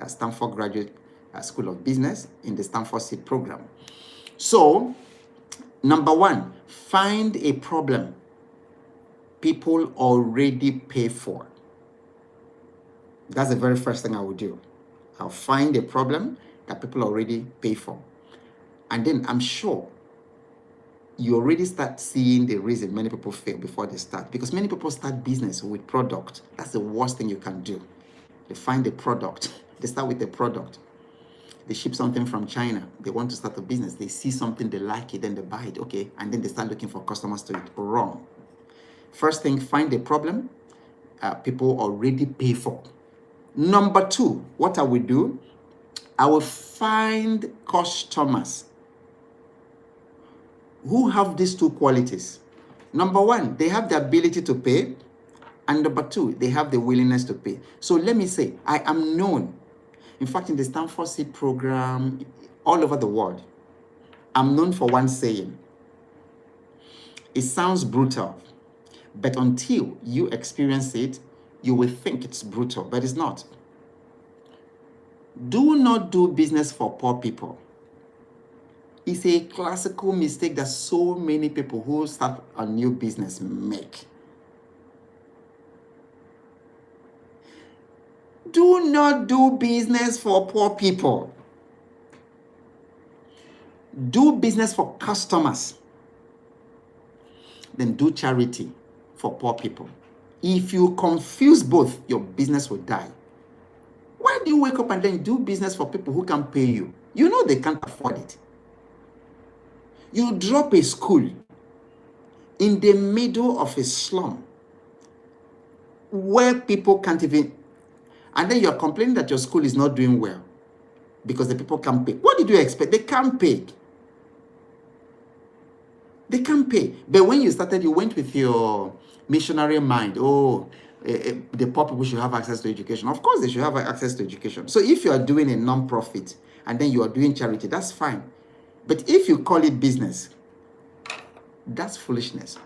Stanford Graduate School of Business in the Stanford Seed Program. So, number one, find a problem people already pay for. That's the very first thing I would do. I'll find a problem that people already pay for. And then I'm sure you already start seeing the reason many people fail before they start. Because many people start business with product. That's the worst thing you can do. They find a product. They start with a product. They ship something from China. They want to start a business. They see something, they like it, then they buy it. Okay. And then they start looking for customers to it. Wrong. First thing, find a problem people already pay for. Number two, what I will do, I will find customers who have these two qualities. Number one, they have the ability to pay. And number two, they have the willingness to pay. So let me say, I am known. In fact, in the Stanford Seed Program, all over the world, I'm known for one saying. It sounds brutal, but until you experience it, you will think it's brutal, but it's not. Do not do business for poor people. It's a classical mistake that so many people who start a new business make. Do not do business for poor people. Do business for customers. Then do charity for poor people. If you confuse both, your business will die. Why do you wake up and then do business for people who can pay you? You know they can't afford it. You drop a school in the middle of a slum where people can't even, and then you're complaining that your school is not doing well because the people can't pay. What did you expect? They can't pay. They can't pay. But when you started, you went with your missionary mind. The poor people should have access to education. Of course, they should have access to education. So if you are doing a non-profit and then you are doing charity, that's fine. But if you call it business, that's foolishness.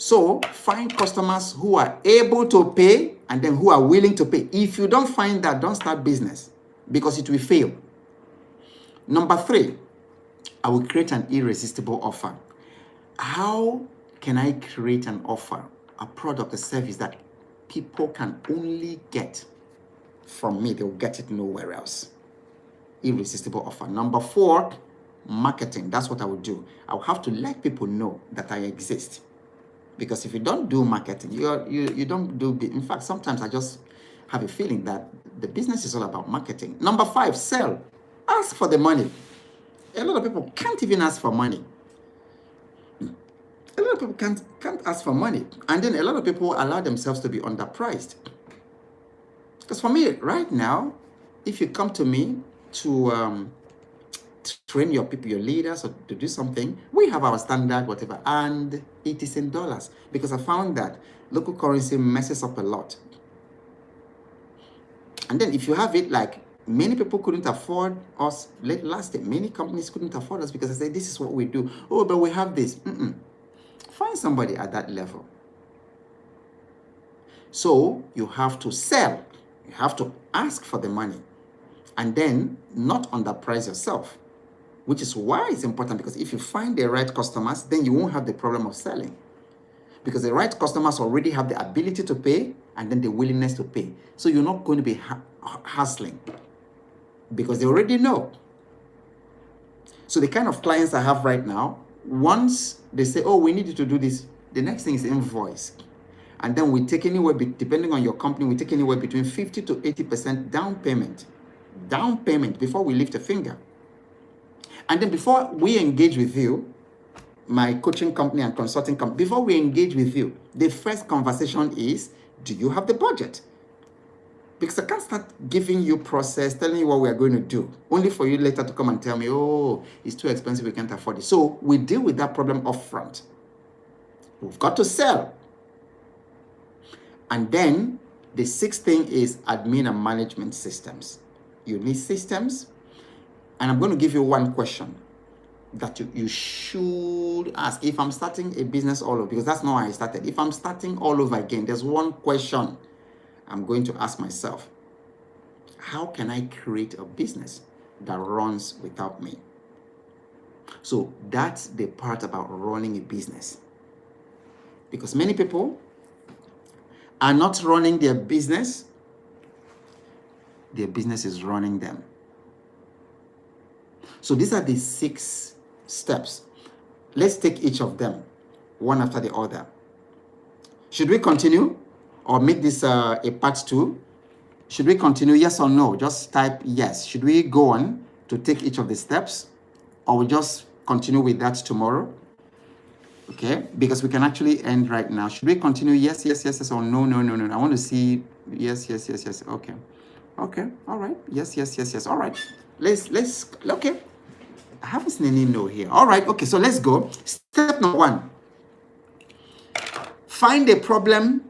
So find customers who are able to pay and then who are willing to pay. If you don't find that, don't start business because it will fail. Number 3, I will create an irresistible offer. How can I create an offer, a product, a service that people can only get from me? They'll get it nowhere else. Irresistible offer. Number 4, marketing. That's what I would do. I will have to let people know that I exist. Because if you don't do marketing, you don't do. In fact, sometimes I just have a feeling that the business is all about marketing. Number 5, sell. Ask for the money. A lot of people can't even ask for money. A lot of people can't ask for money. And then a lot of people allow themselves to be underpriced. Because for me, right now, if you come to me to train your people, your leaders, or to do something, we have our standard, whatever, and it is in dollars. Because I found that local currency messes up a lot. And then if you have it like many people couldn't afford us last year, many companies couldn't afford us because I said, this is what we do. Oh, but we have this. Find somebody at that level. So you have to sell. You have to ask for the money. And then not underprice yourself, which is why it's important, because if you find the right customers, then you won't have the problem of selling. Because the right customers already have the ability to pay and then the willingness to pay. So you're not going to be hustling because they already know. So the kind of clients I have right now, once they say, oh, we need you to do this, the next thing is invoice. And then we take anywhere, depending on your company, we take anywhere between 50 to 80% down payment. Down payment before we lift a finger. And then before we engage with you, my coaching company and consulting company, before we engage with you, the first conversation is, do you have the budget? Because I can't start giving you process, telling you what we are going to do, only for you later to come and tell me, oh, it's too expensive, we can't afford it. So we deal with that problem up front. We've got to sell. And then the 6th thing is admin and management systems. You need systems. And I'm going to give you one question that you should ask. If I'm starting a business all over, because that's not how I started. If I'm starting all over again, there's one question I'm going to ask myself. How can I create a business that runs without me? So that's the part about running a business. Because many people are not running their business is running them. So these are the 6 steps. Let's take each of them, one after the other. Should we continue or make this a part 2? Should we continue, yes or no? Just type yes. Should we go on to take each of the steps, or we just continue with that tomorrow? Okay, because we can actually end right now. Should we continue? Yes, yes, yes, yes, or no, no, no, no. I want to see yes, yes, yes, yes. Okay. Okay, all right. Yes, yes, yes, yes. All right. Let's okay. I haven't seen any no here. All right, okay, so let's go. Step number 1. Find a problem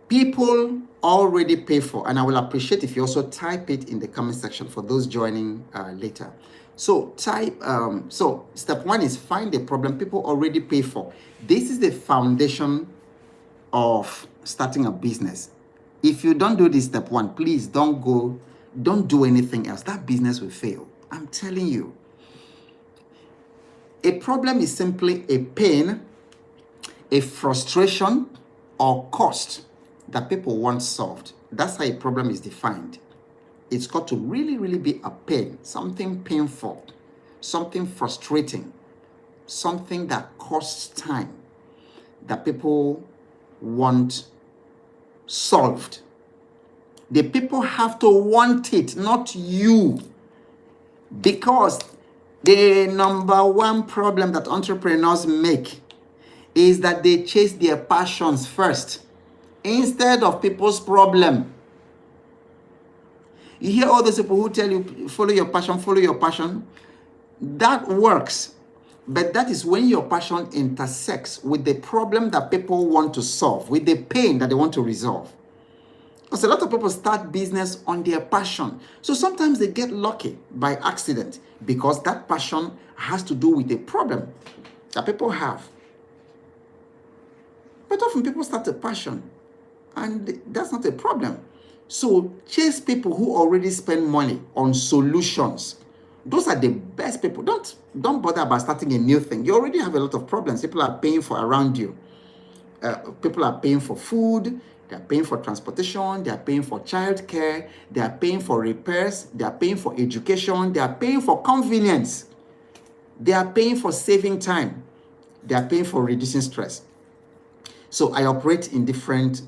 people already pay for. And I will appreciate if you also type it in the comment section for those joining later. So so step 1 is find a problem people already pay for. This is the foundation of starting a business. If you don't do this step 1, please don't do anything else. That business will fail. I'm telling you. A problem is simply a pain, a frustration, or cost that people want solved. That's how a problem is defined. It's got to really, really be a pain, something painful, something frustrating, something that costs time, that people want solved. The people have to want it, not you. Because the number 1 problem that entrepreneurs make is that they chase their passions first instead of people's problem. You hear all those people who tell you, follow your passion, follow your passion. That works. But that is when your passion intersects with the problem that people want to solve, with the pain that they want to resolve. Because a lot of people start business on their passion. So sometimes they get lucky by accident because that passion has to do with a problem that people have. But often people start a passion, and that's not a problem. So chase people who already spend money on solutions. Those are the best people. Don't bother about starting a new thing. You already have a lot of problems. People are paying for around you. People are paying for food. They are paying for transportation. They are paying for childcare. They are paying for repairs. They are paying for education. They are paying for convenience. They are paying for saving time. They are paying for reducing stress. So I operate in different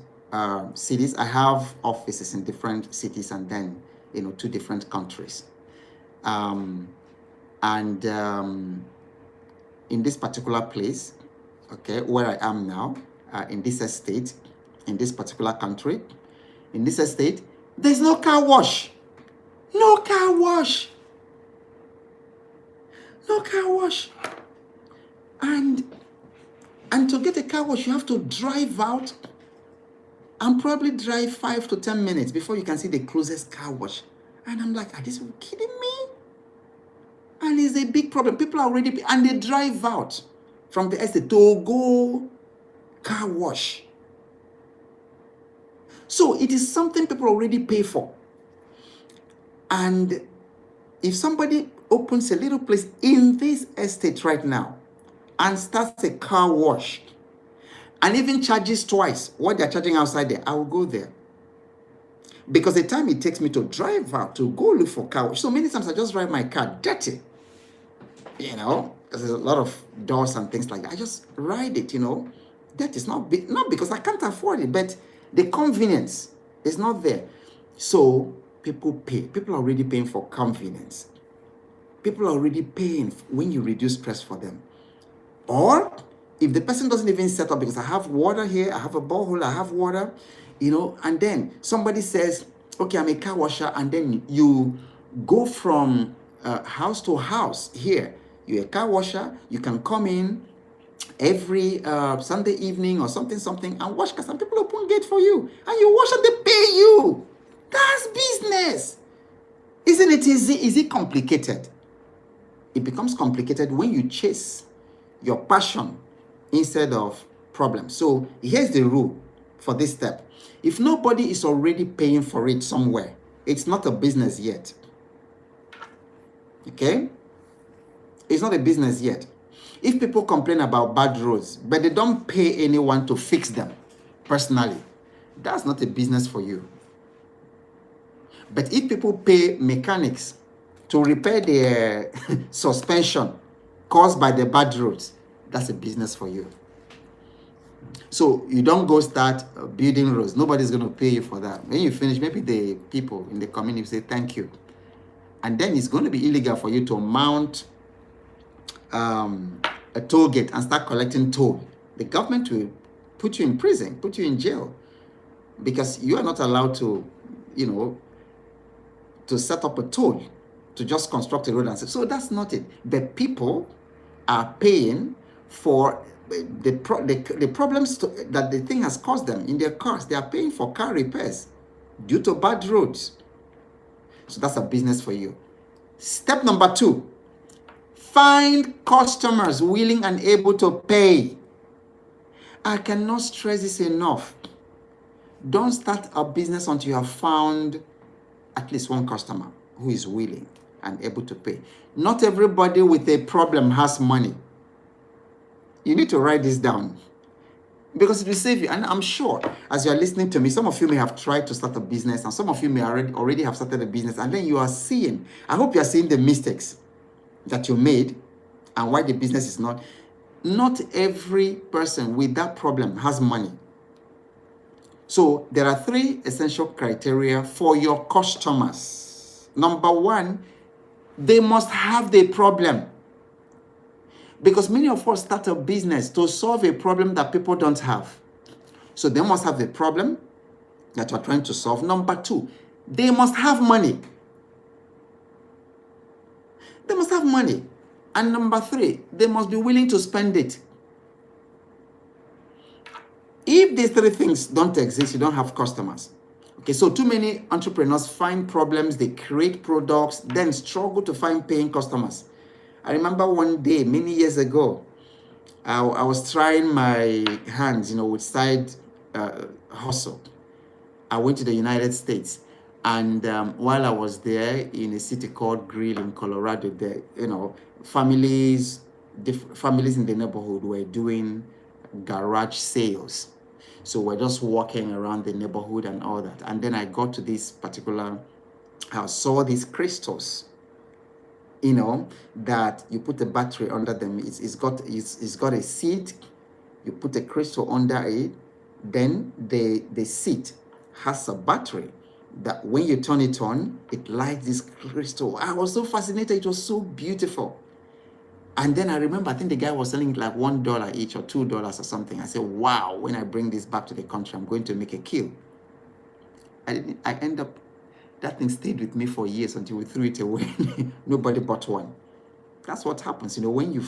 cities. I have offices in different cities and then, 2 different countries. In this particular place, okay, where I am now, in this estate, in this particular country, in this estate, there's no car wash. No car wash. No car wash. And to get a car wash, you have to drive out and probably drive 5 to 10 minutes before you can see the closest car wash. And I'm like, are these people kidding me? And it's a big problem. People are already, and they drive out from the estate to go car wash. So it is something people already pay for. And if somebody opens a little place in this estate right now and starts a car wash and even charges twice what they're charging outside there, I will go there. Because the time it takes me to drive out to go look for car wash, so many times I just drive my car dirty. There's a lot of doors and things like that. I just ride it, That is not because I can't afford it, but the convenience is not there. So people pay. People are already paying for convenience. People are already paying when you reduce stress for them. Or if the person doesn't even set up, because I have water here, I have a borehole, I have water, and then somebody says, okay, I'm a car washer, and then you go from house to house here. You're a car washer, you can come in every Sunday evening or something, and wash cars, and people open gate for you, and you wash and they pay you. That's business. Isn't it easy? Is it complicated? It becomes complicated when you chase your passion instead of problems. So here's the rule for this step. If nobody is already paying for it somewhere, it's not a business yet. Okay? It's not a business yet. If people complain about bad roads, but they don't pay anyone to fix them personally, that's not a business for you. But if people pay mechanics to repair their suspension caused by the bad roads, that's a business for you. So you don't go start building roads. Nobody's going to pay you for that. When you finish, maybe the people in the community say thank you. And then it's going to be illegal for you to mount a toll gate and start collecting toll. The government will put you in prison, put you in jail, because you are not allowed to, to set up a toll, to just construct a road and say, so that's not it. But people are paying for the problems that the thing has caused them in their cars. They are paying for car repairs due to bad roads. So that's a business for you. Step number 2, find customers willing and able to pay. I cannot stress this enough. Don't start a business until you have found at least one customer who is willing and able to pay. Not everybody with a problem has money. You need to write this down because it will save you. And I'm sure as you're listening to me, some of you may have tried to start a business and some of you may already have started a business, and then you are seeing, I hope you are seeing the mistakes that you made and why the business is not every person with that problem has money. So there are 3 essential criteria for your customers. Number 1, they must have the problem. Because many of us start a business to solve a problem that people don't have. So they must have a problem that you're trying to solve. Number 2, they must have money. They must have money. And number 3, they must be willing to spend it. If these 3 things don't exist, you don't have customers. Okay, so too many entrepreneurs find problems, they create products, then struggle to find paying customers. I remember one day, many years ago, I was trying my hands, with side hustle. I went to the United States, and while I was there in a city called Greeley in Colorado, there, families, families in the neighborhood were doing garage sales. So we're just walking around the neighborhood and all that. And then I got to this particular house, saw these crystals, that you put a battery under them. It's got a seat. You put a crystal under it. Then the seat has a battery that when you turn it on, it lights this crystal. I was so fascinated. It was so beautiful. And then I remember, I think the guy was selling it like $1 each or $2 or something. I said, wow, when I bring this back to the country, I'm going to make a kill. I end up, that thing stayed with me for years until we threw it away. Nobody bought one. That's what happens. When you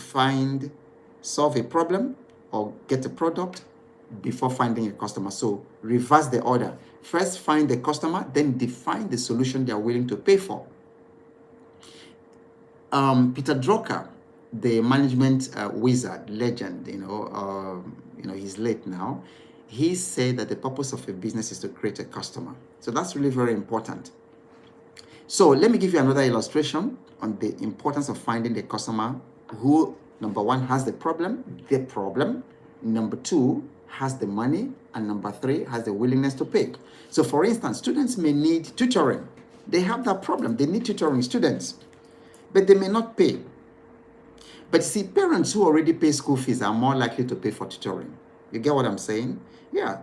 solve a problem or get a product before finding a customer. So reverse the order. First find the customer, then define the solution they are willing to pay for. Peter Drucker, the management wizard, legend, he's late now. He said that the purpose of a business is to create a customer. So that's really very important. So let me give you another illustration on the importance of finding the customer who, number one, has the problem, number two, has the money, and number three, has the willingness to pay. So for instance, students may need tutoring. They have that problem. They need tutoring, students, but they may not pay. But see, parents who already pay school fees are more likely to pay for tutoring. You get what I'm saying? Yeah.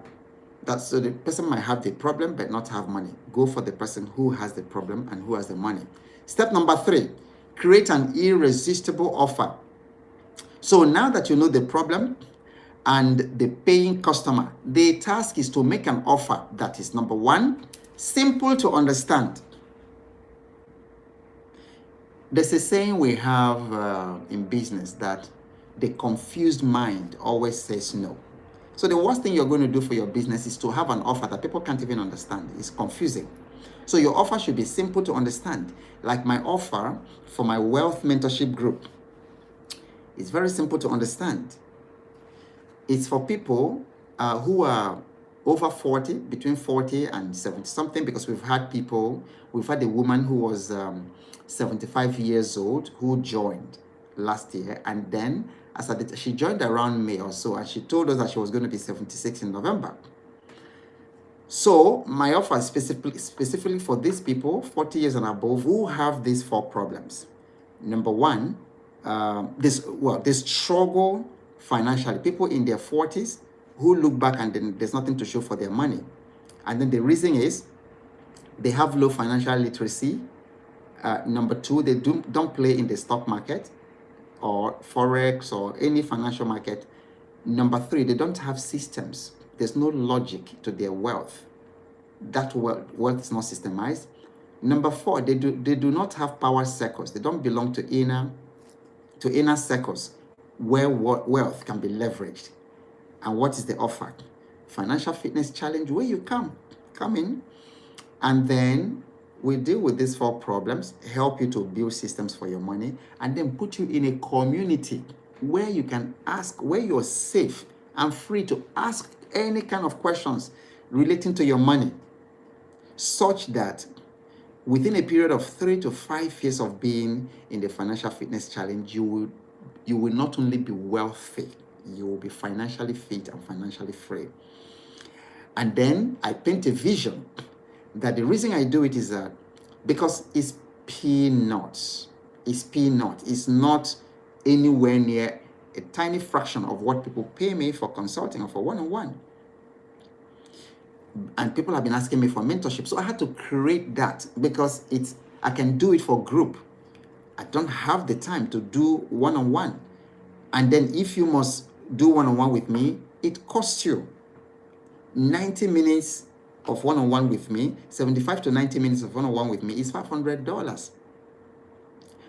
So the person might have the problem but not have money. Go for the person who has the problem and who has the money. Step number 3, create an irresistible offer. So now that you know the problem and the paying customer, the task is to make an offer that is, number 1, simple to understand. There's a saying we have in business that the confused mind always says no. So the worst thing you're going to do for your business is to have an offer that people can't even understand. It's confusing. So your offer should be simple to understand. Like my offer for my wealth mentorship group. It's very simple to understand. It's for people who are over 40, between 40 and 70 something, because we've had a woman who was 75 years old who joined last year, and then she joined around May or so, and she told us that she was going to be 76 in November. So my offer is specifically for these people 40 years and above who have these 4 problems. Number 1, they struggle financially. People in their 40s who look back and then there's nothing to show for their money. And then the reason is they have low financial literacy. Number 2, they don't play in the stock market or Forex or any financial market. Number 3, they don't have systems. There's no logic to their wealth. That wealth is not systemized. Number 4, they do not have power circles. They don't belong to inner circles where wealth can be leveraged. And what is the offer? Financial fitness challenge where you come in, and then we deal with these 4 problems, help you to build systems for your money, and then put you in a community where you can ask, where you're safe and free to ask any kind of questions relating to your money, such that within a period of 3 to 5 years of being in the financial fitness challenge, you will not only be wealthy, you will be financially fit and financially free. And then I paint a vision that the reason I do it is that because it's peanuts. It's not anywhere near a tiny fraction of what people pay me for consulting or for one-on-one. And people have been asking me for mentorship. So I had to create that because I can do it for group. I don't have the time to do one-on-one. And then if you must do one-on-one with me, it costs you 90 minutes of one-on-one with me, 75 to 90 minutes of one-on-one with me is $500.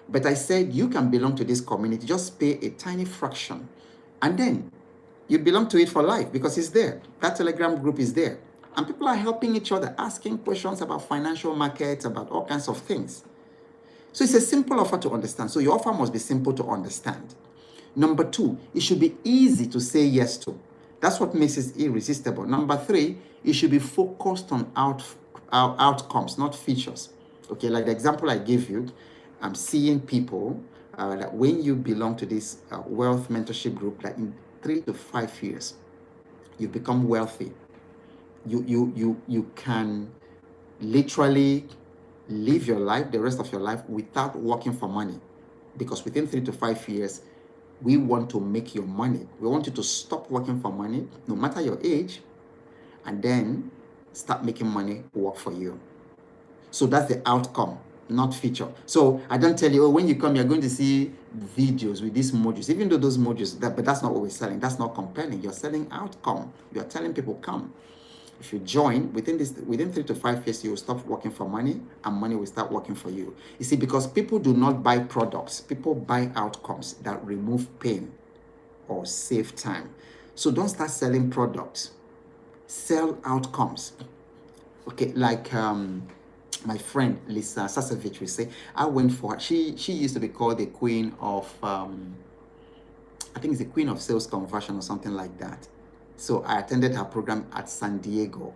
But I said, you can belong to this community, just pay a tiny fraction. And then you belong to it for life because it's there. That Telegram group is there. And people are helping each other, asking questions about financial markets, about all kinds of things. So it's a simple offer to understand. So your offer must be simple to understand. Number two, it should be easy to say yes to. That's what makes it irresistible. Number three, it should be focused on outcomes, not features. Okay, like the example I gave you, I'm seeing people that when you belong to this wealth mentorship group, that in 3 to 5 years, you become wealthy. You can literally live your life, the rest of your life, without working for money. Because within 3 to 5 years, we want to make your money. We want you to stop working for money, no matter your age, and then start making money work for you. So that's the outcome, not feature. So I don't tell you, oh, when you come, you're going to see videos with these modules, even though those modules, but that's not what we're selling. That's not compelling. You're selling outcome. You're telling people, come. If you join within 3 to 5 years, you will stop working for money and money will start working for you. You see, because people do not buy products, people buy outcomes that remove pain or save time. So don't start selling products, sell outcomes. Okay, like my friend Lisa Sasevich will say, I went for her. She used to be called the queen of, I think it's the queen of sales conversion or something like that. So I attended her program at San Diego.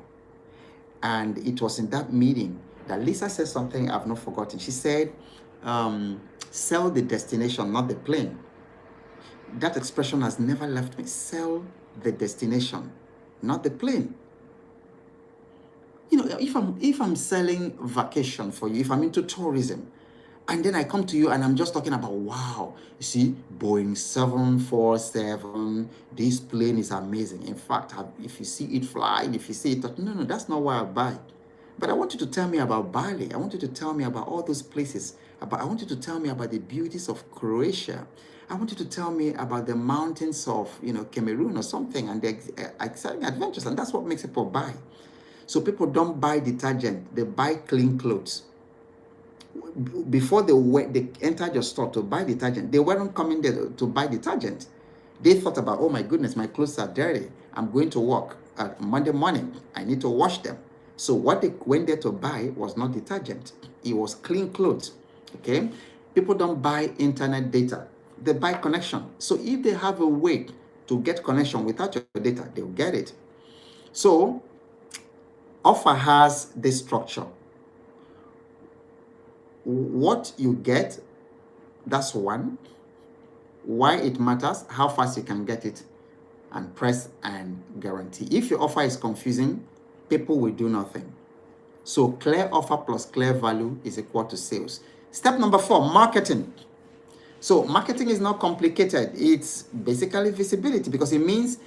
And it was in that meeting that Lisa said something I've not forgotten. She said, sell the destination, not the plane. That expression has never left me. Sell the destination, not the plane. You know, if I'm selling vacation for you, if I'm into tourism, and then I come to you and I'm just talking about, wow, you see, Boeing 747, this plane is amazing. In fact, if you see it flying, if you see it, no, that's not why I buy. But I want you to tell me about Bali. I want you to tell me about all those places. I want you to tell me about the beauties of Croatia. I want you to tell me about the mountains of, Cameroon or something, and the exciting adventures. And that's what makes people buy. So people don't buy detergent, they buy clean clothes. Before they entered your store to buy detergent, they weren't coming there to buy detergent. They thought about, oh my goodness, my clothes are dirty. I'm going to work Monday morning. I need to wash them. So what they went there to buy was not detergent. It was clean clothes. Okay? People don't buy internet data. They buy connection. So if they have a way to get connection without your data, they'll get it. So offer has this structure. What you get, that's one. Why it matters, how fast you can get it, and press and guarantee. If your offer is confusing, people will do nothing. So clear offer plus clear value is equal to sales. Step number 4, marketing. So marketing is not complicated. It's basically visibility, because it means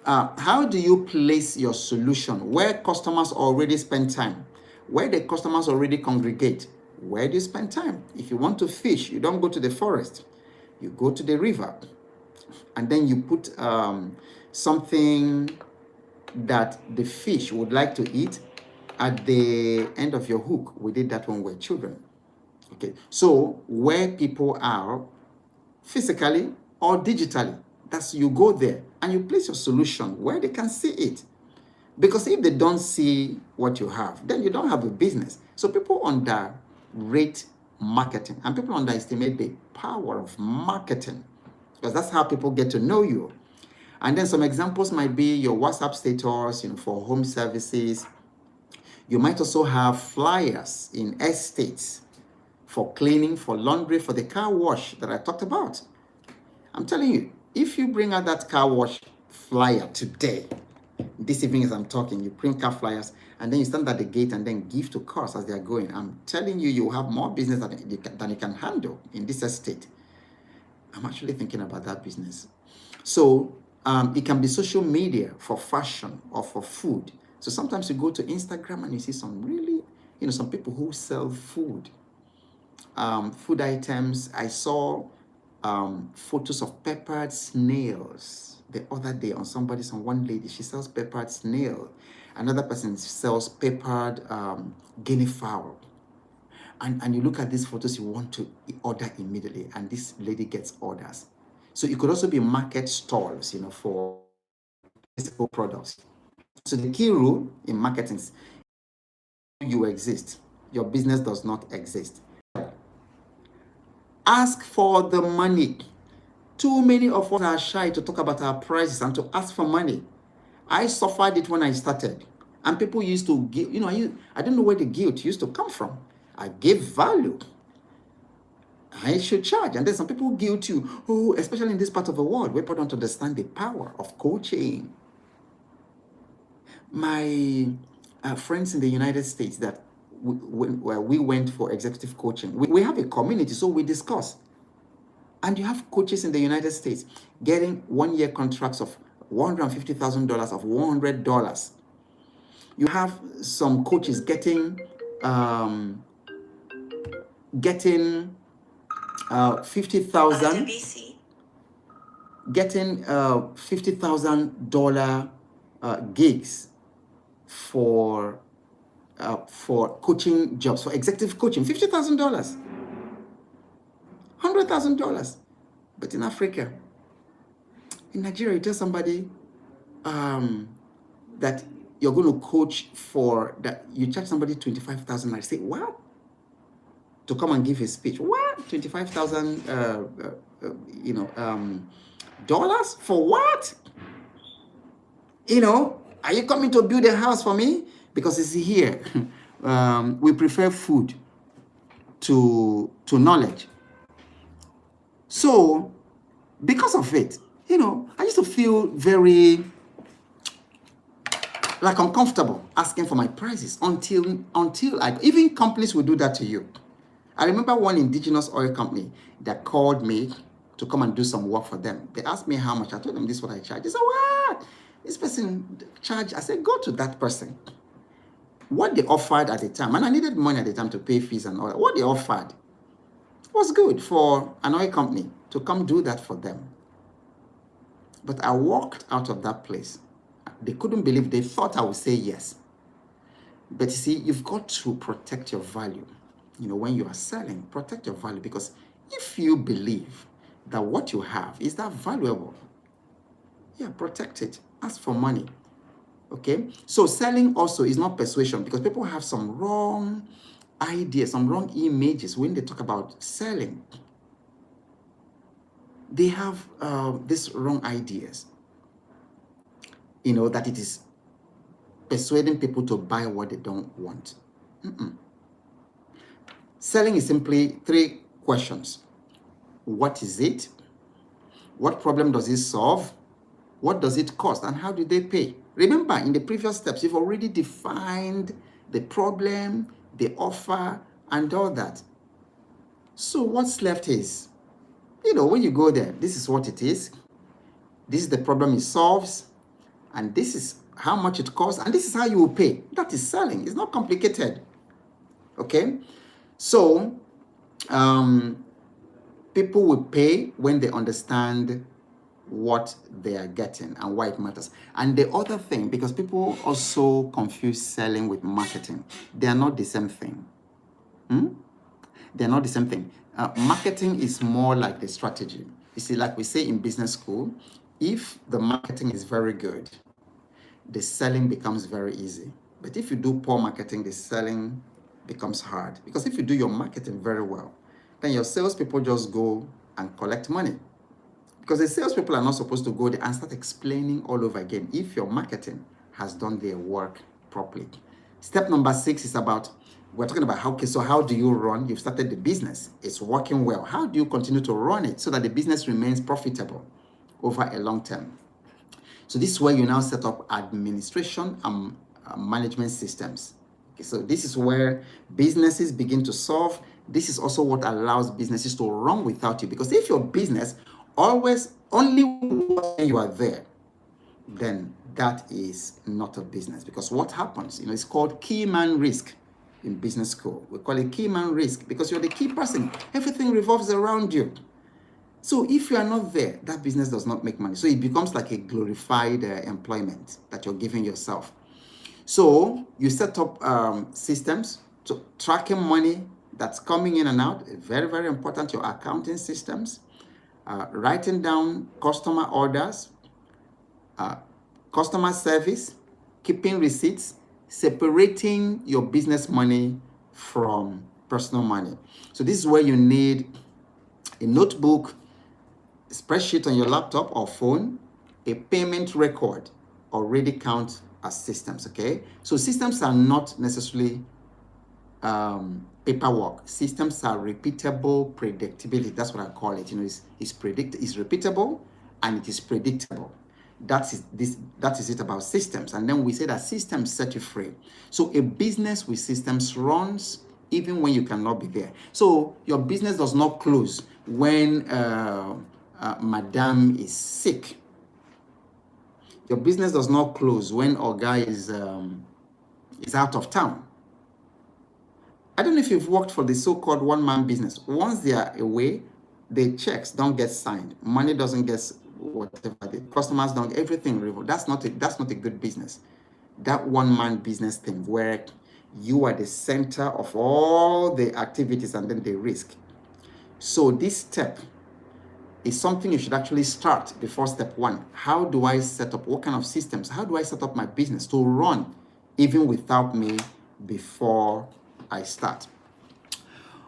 how do you place your solution where customers already spend time, where the customers already congregate. Where do you spend time? If you want to fish, you don't go to the forest. You go to the river. And then you put something that the fish would like to eat at the end of your hook. We did that when we were children. Okay, so where people are physically or digitally, that's you go there and you place your solution where they can see it. Because if they don't see what you have, then you don't have a business. So people underrate marketing, and people underestimate the power of marketing, because that's how people get to know you. And then some examples might be your WhatsApp status, for home services. You might also have flyers in estates for cleaning, for laundry, for the car wash that I talked about. I'm telling you, if you bring out that car wash flyer today, this evening as I'm talking, you print car flyers and then you stand at the gate and then give to cars as they are going. I'm telling you, you have more business than you can handle in this estate. I'm actually thinking about that business. So it can be social media for fashion or for food. So sometimes you go to Instagram and you see some really, some people who sell food, food items. I saw photos of peppered snails the other day on one lady. She sells peppered snail. Another person sells peppered guinea fowl. And you look at these photos, you want to order immediately, and this lady gets orders. So it could also be market stalls, for physical products. So the key rule in marketing is you exist, your business does not exist. Ask for the money. Too many of us are shy to talk about our prices and to ask for money. I suffered it when I started. And people used to give, I don't know where the guilt used to come from. I gave value. I should charge. And then some people guilt you, especially in this part of the world where people don't understand the power of coaching. My friends in the United States that where we went for executive coaching, we have a community, so we discuss. And you have coaches in the United States getting 1-year contracts of $150,000 of $100. You have some coaches getting 50,000, getting $50,000 gigs for coaching jobs, for executive coaching. $50,000, $100,000. But in Africa, in Nigeria, you tell somebody that you're going to coach for that, you charge somebody 25,000. I say, what? To come and give a speech. What? 25,000 dollars for what? Are you coming to build a house for me? Because it's here. We prefer food to knowledge. So because of it, I used to feel very like uncomfortable asking for my prices until even companies will do that to you. I remember one indigenous oil company that called me to come and do some work for them. They asked me how much. I told them this is what I charge. They said, what? This person charged. I said, go to that person. What they offered at the time, and I needed money at the time to pay fees and all that. What they offered was good for an oil company to come do that for them. But I walked out of that place. They couldn't believe. They thought I would say yes. But you see, you've got to protect your value. When you are selling, protect your value, because if you believe that what you have is that valuable, protect it. Ask for money. Okay? So selling also is not persuasion, because people have some wrong ideas, some wrong images when they talk about selling. They have these wrong ideas, that it is persuading people to buy what they don't want. Selling is simply 3 questions. What is it? What problem does it solve? What does it cost? And how do they pay? Remember, in the previous steps, you've already defined the problem, the offer, and all that. So what's left is, when you go there, this is what it is. This is the problem it solves. And this is how much it costs. And this is how you will pay. That is selling. It's not complicated. Okay? So, people will pay when they understand what they are getting and why it matters. And the other thing, because people also confuse selling with marketing, they are not the same thing. They're not the same thing. Marketing is more like the strategy. You see, like we say in business school, if the marketing is very good, the selling becomes very easy. But if you do poor marketing, the selling becomes hard. Because if you do your marketing very well, then your salespeople just go and collect money. Because the salespeople are not supposed to go there and start explaining all over again if your marketing has done their work properly. Step number 6 is about, we're talking about how do you run? You've started the business. It's working well. How do you continue to run it so that the business remains profitable over a long term? So this is where you now set up administration and management systems. Okay, so this is where businesses begin to solve. This is also what allows businesses to run without you. Because if your business always only when you are there, then that is not a business. Because what happens, it's called key man risk in business school. We call it key man risk because you're the key person. Everything revolves around you. So if you are not there, that business does not make money. So it becomes like a glorified employment that you're giving yourself. So you set up systems to tracking money that's coming in and out. Very, very important, your accounting systems. Writing down customer orders, customer service, keeping receipts, separating your business money from personal money. So this is where you need a notebook, spreadsheet on your laptop or phone, a payment record already count as systems, okay? So systems are not necessarily paperwork. Systems are repeatable predictability. That's what I call it. It's repeatable and it is predictable. That is it about systems. And then we say that systems set you free. So a business with systems runs even when you cannot be there. So your business does not close when madam is sick. Your business does not close when Oga is out of town. I don't know if you've worked for the so-called one-man business. Once they are away, the checks don't get signed. Money doesn't get whatever. The customers don't, everything. That's not a good business. That one-man business thing where you are the center of all the activities and then the risk. So this step is something you should actually start before step one. How do I set up? What kind of systems? How do I set up my business to run even without me before I start?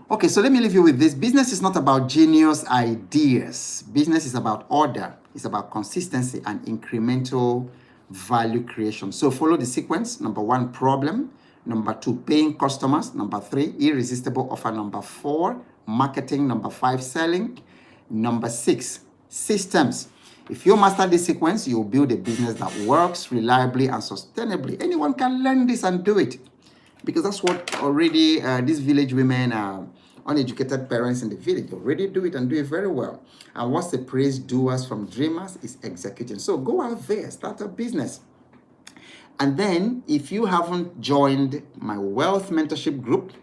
Okay, so let me leave you with this. Business is not about genius ideas. Business is about order. It's about consistency and incremental value creation. So follow the sequence. Number 1, problem. Number 2, paying customers. Number 3, irresistible offer. Number 4, marketing. Number 5, selling. Number 6, systems. If you master this sequence, you'll build a business that works reliably and sustainably. Anyone can learn this and do it, because that's what already these village women, uneducated parents in the village already do it and do it very well. And what's the praise doers from dreamers is executing. So go out there, start a business. And then if you haven't joined my wealth mentorship group,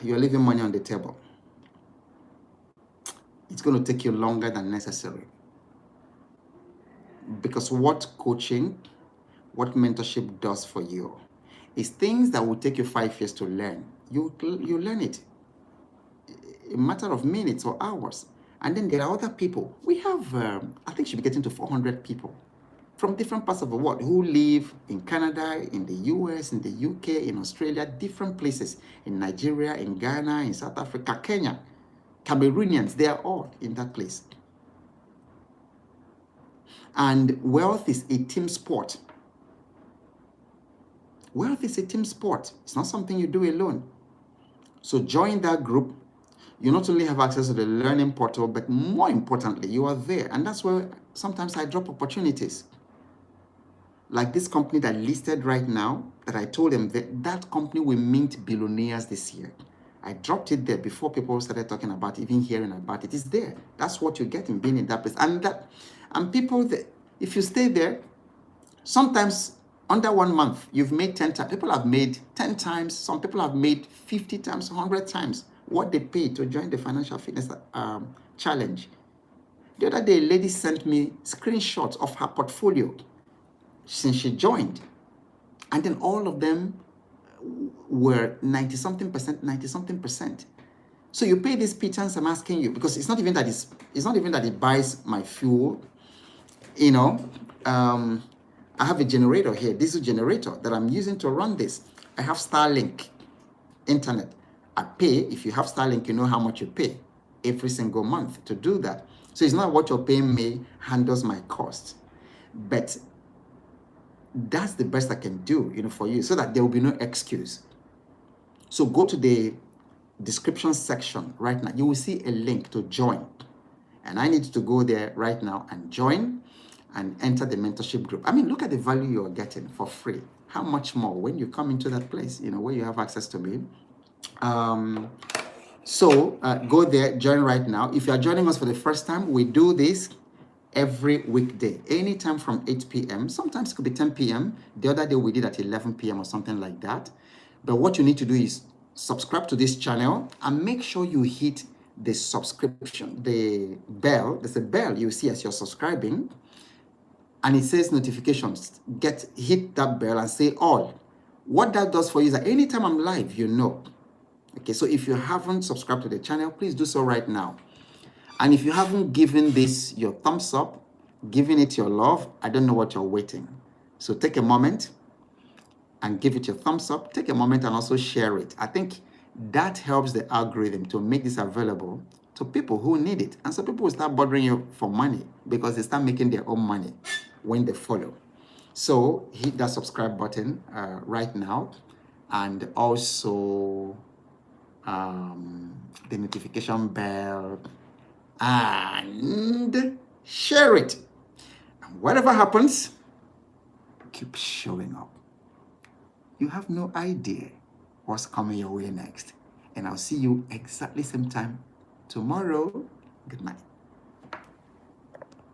you're leaving money on the table. It's going to take you longer than necessary. Because what coaching, what mentorship does for you is things that will take you 5 years to learn. You learn it in a matter of minutes or hours. And then there are other people. We have, I think, should be getting to 400 people from different parts of the world who live in Canada, in the US, in the UK, in Australia, different places, in Nigeria, in Ghana, in South Africa, Kenya, Cameroonians, they are all in that place. And wealth is a team sport. Wealth is a team sport. It's not something you do alone. So join that group. You not only have access to the learning portal, but more importantly, you are there. And that's where sometimes I drop opportunities. Like this company that listed right now, that I told them that company will mint billionaires this year. I dropped it there before people started talking about it, even hearing about it. It's there. That's what you get in being in that place. And people, if you stay there, sometimes under 1 month, you've made 10 times. People have made 10 times. Some people have made 50 times, 100 times what they paid to join the financial fitness challenge. The other day, a lady sent me screenshots of her portfolio since she joined. And then all of them were 90-something percent. So you pay this pittance, I'm asking you, because it's not even that it buys my fuel. I have a generator here, diesel generator that I'm using to run this. I have Starlink internet. I pay. If you have Starlink, you know how much you pay every single month to do that. So it's not what you're paying me handles my costs, but that's the best I can do, for you, so that there will be no excuse. So go to the description section right now. You will see a link to join, and I need to go there right now and join and enter the mentorship group. I mean, look at the value you're getting for free. How much more when you come into that place, where you have access to me. So go there, join right now. If you are joining us for the first time, we do this every weekday, anytime from 8 p.m. Sometimes it could be 10 p.m. The other day we did at 11 p.m. or something like that. But what you need to do is subscribe to this channel and make sure you hit the subscription, the bell. There's a bell you see as you're subscribing, and it says notifications. Hit that bell and say all. What that does for you is that anytime I'm live, Okay, so if you haven't subscribed to the channel, please do so right now. And if you haven't given this your thumbs up, given it your love, I don't know what you're waiting. So take a moment and give it your thumbs up. Take a moment and also share it. I think That helps the algorithm to make this available to people who need it. And so people will start bothering you for money because they start making their own money when they follow. So hit that subscribe button right now, and also the notification bell, and share it. And whatever happens, keep showing up. You have no idea what's coming your way next. And I'll see you exactly same time tomorrow. Good night.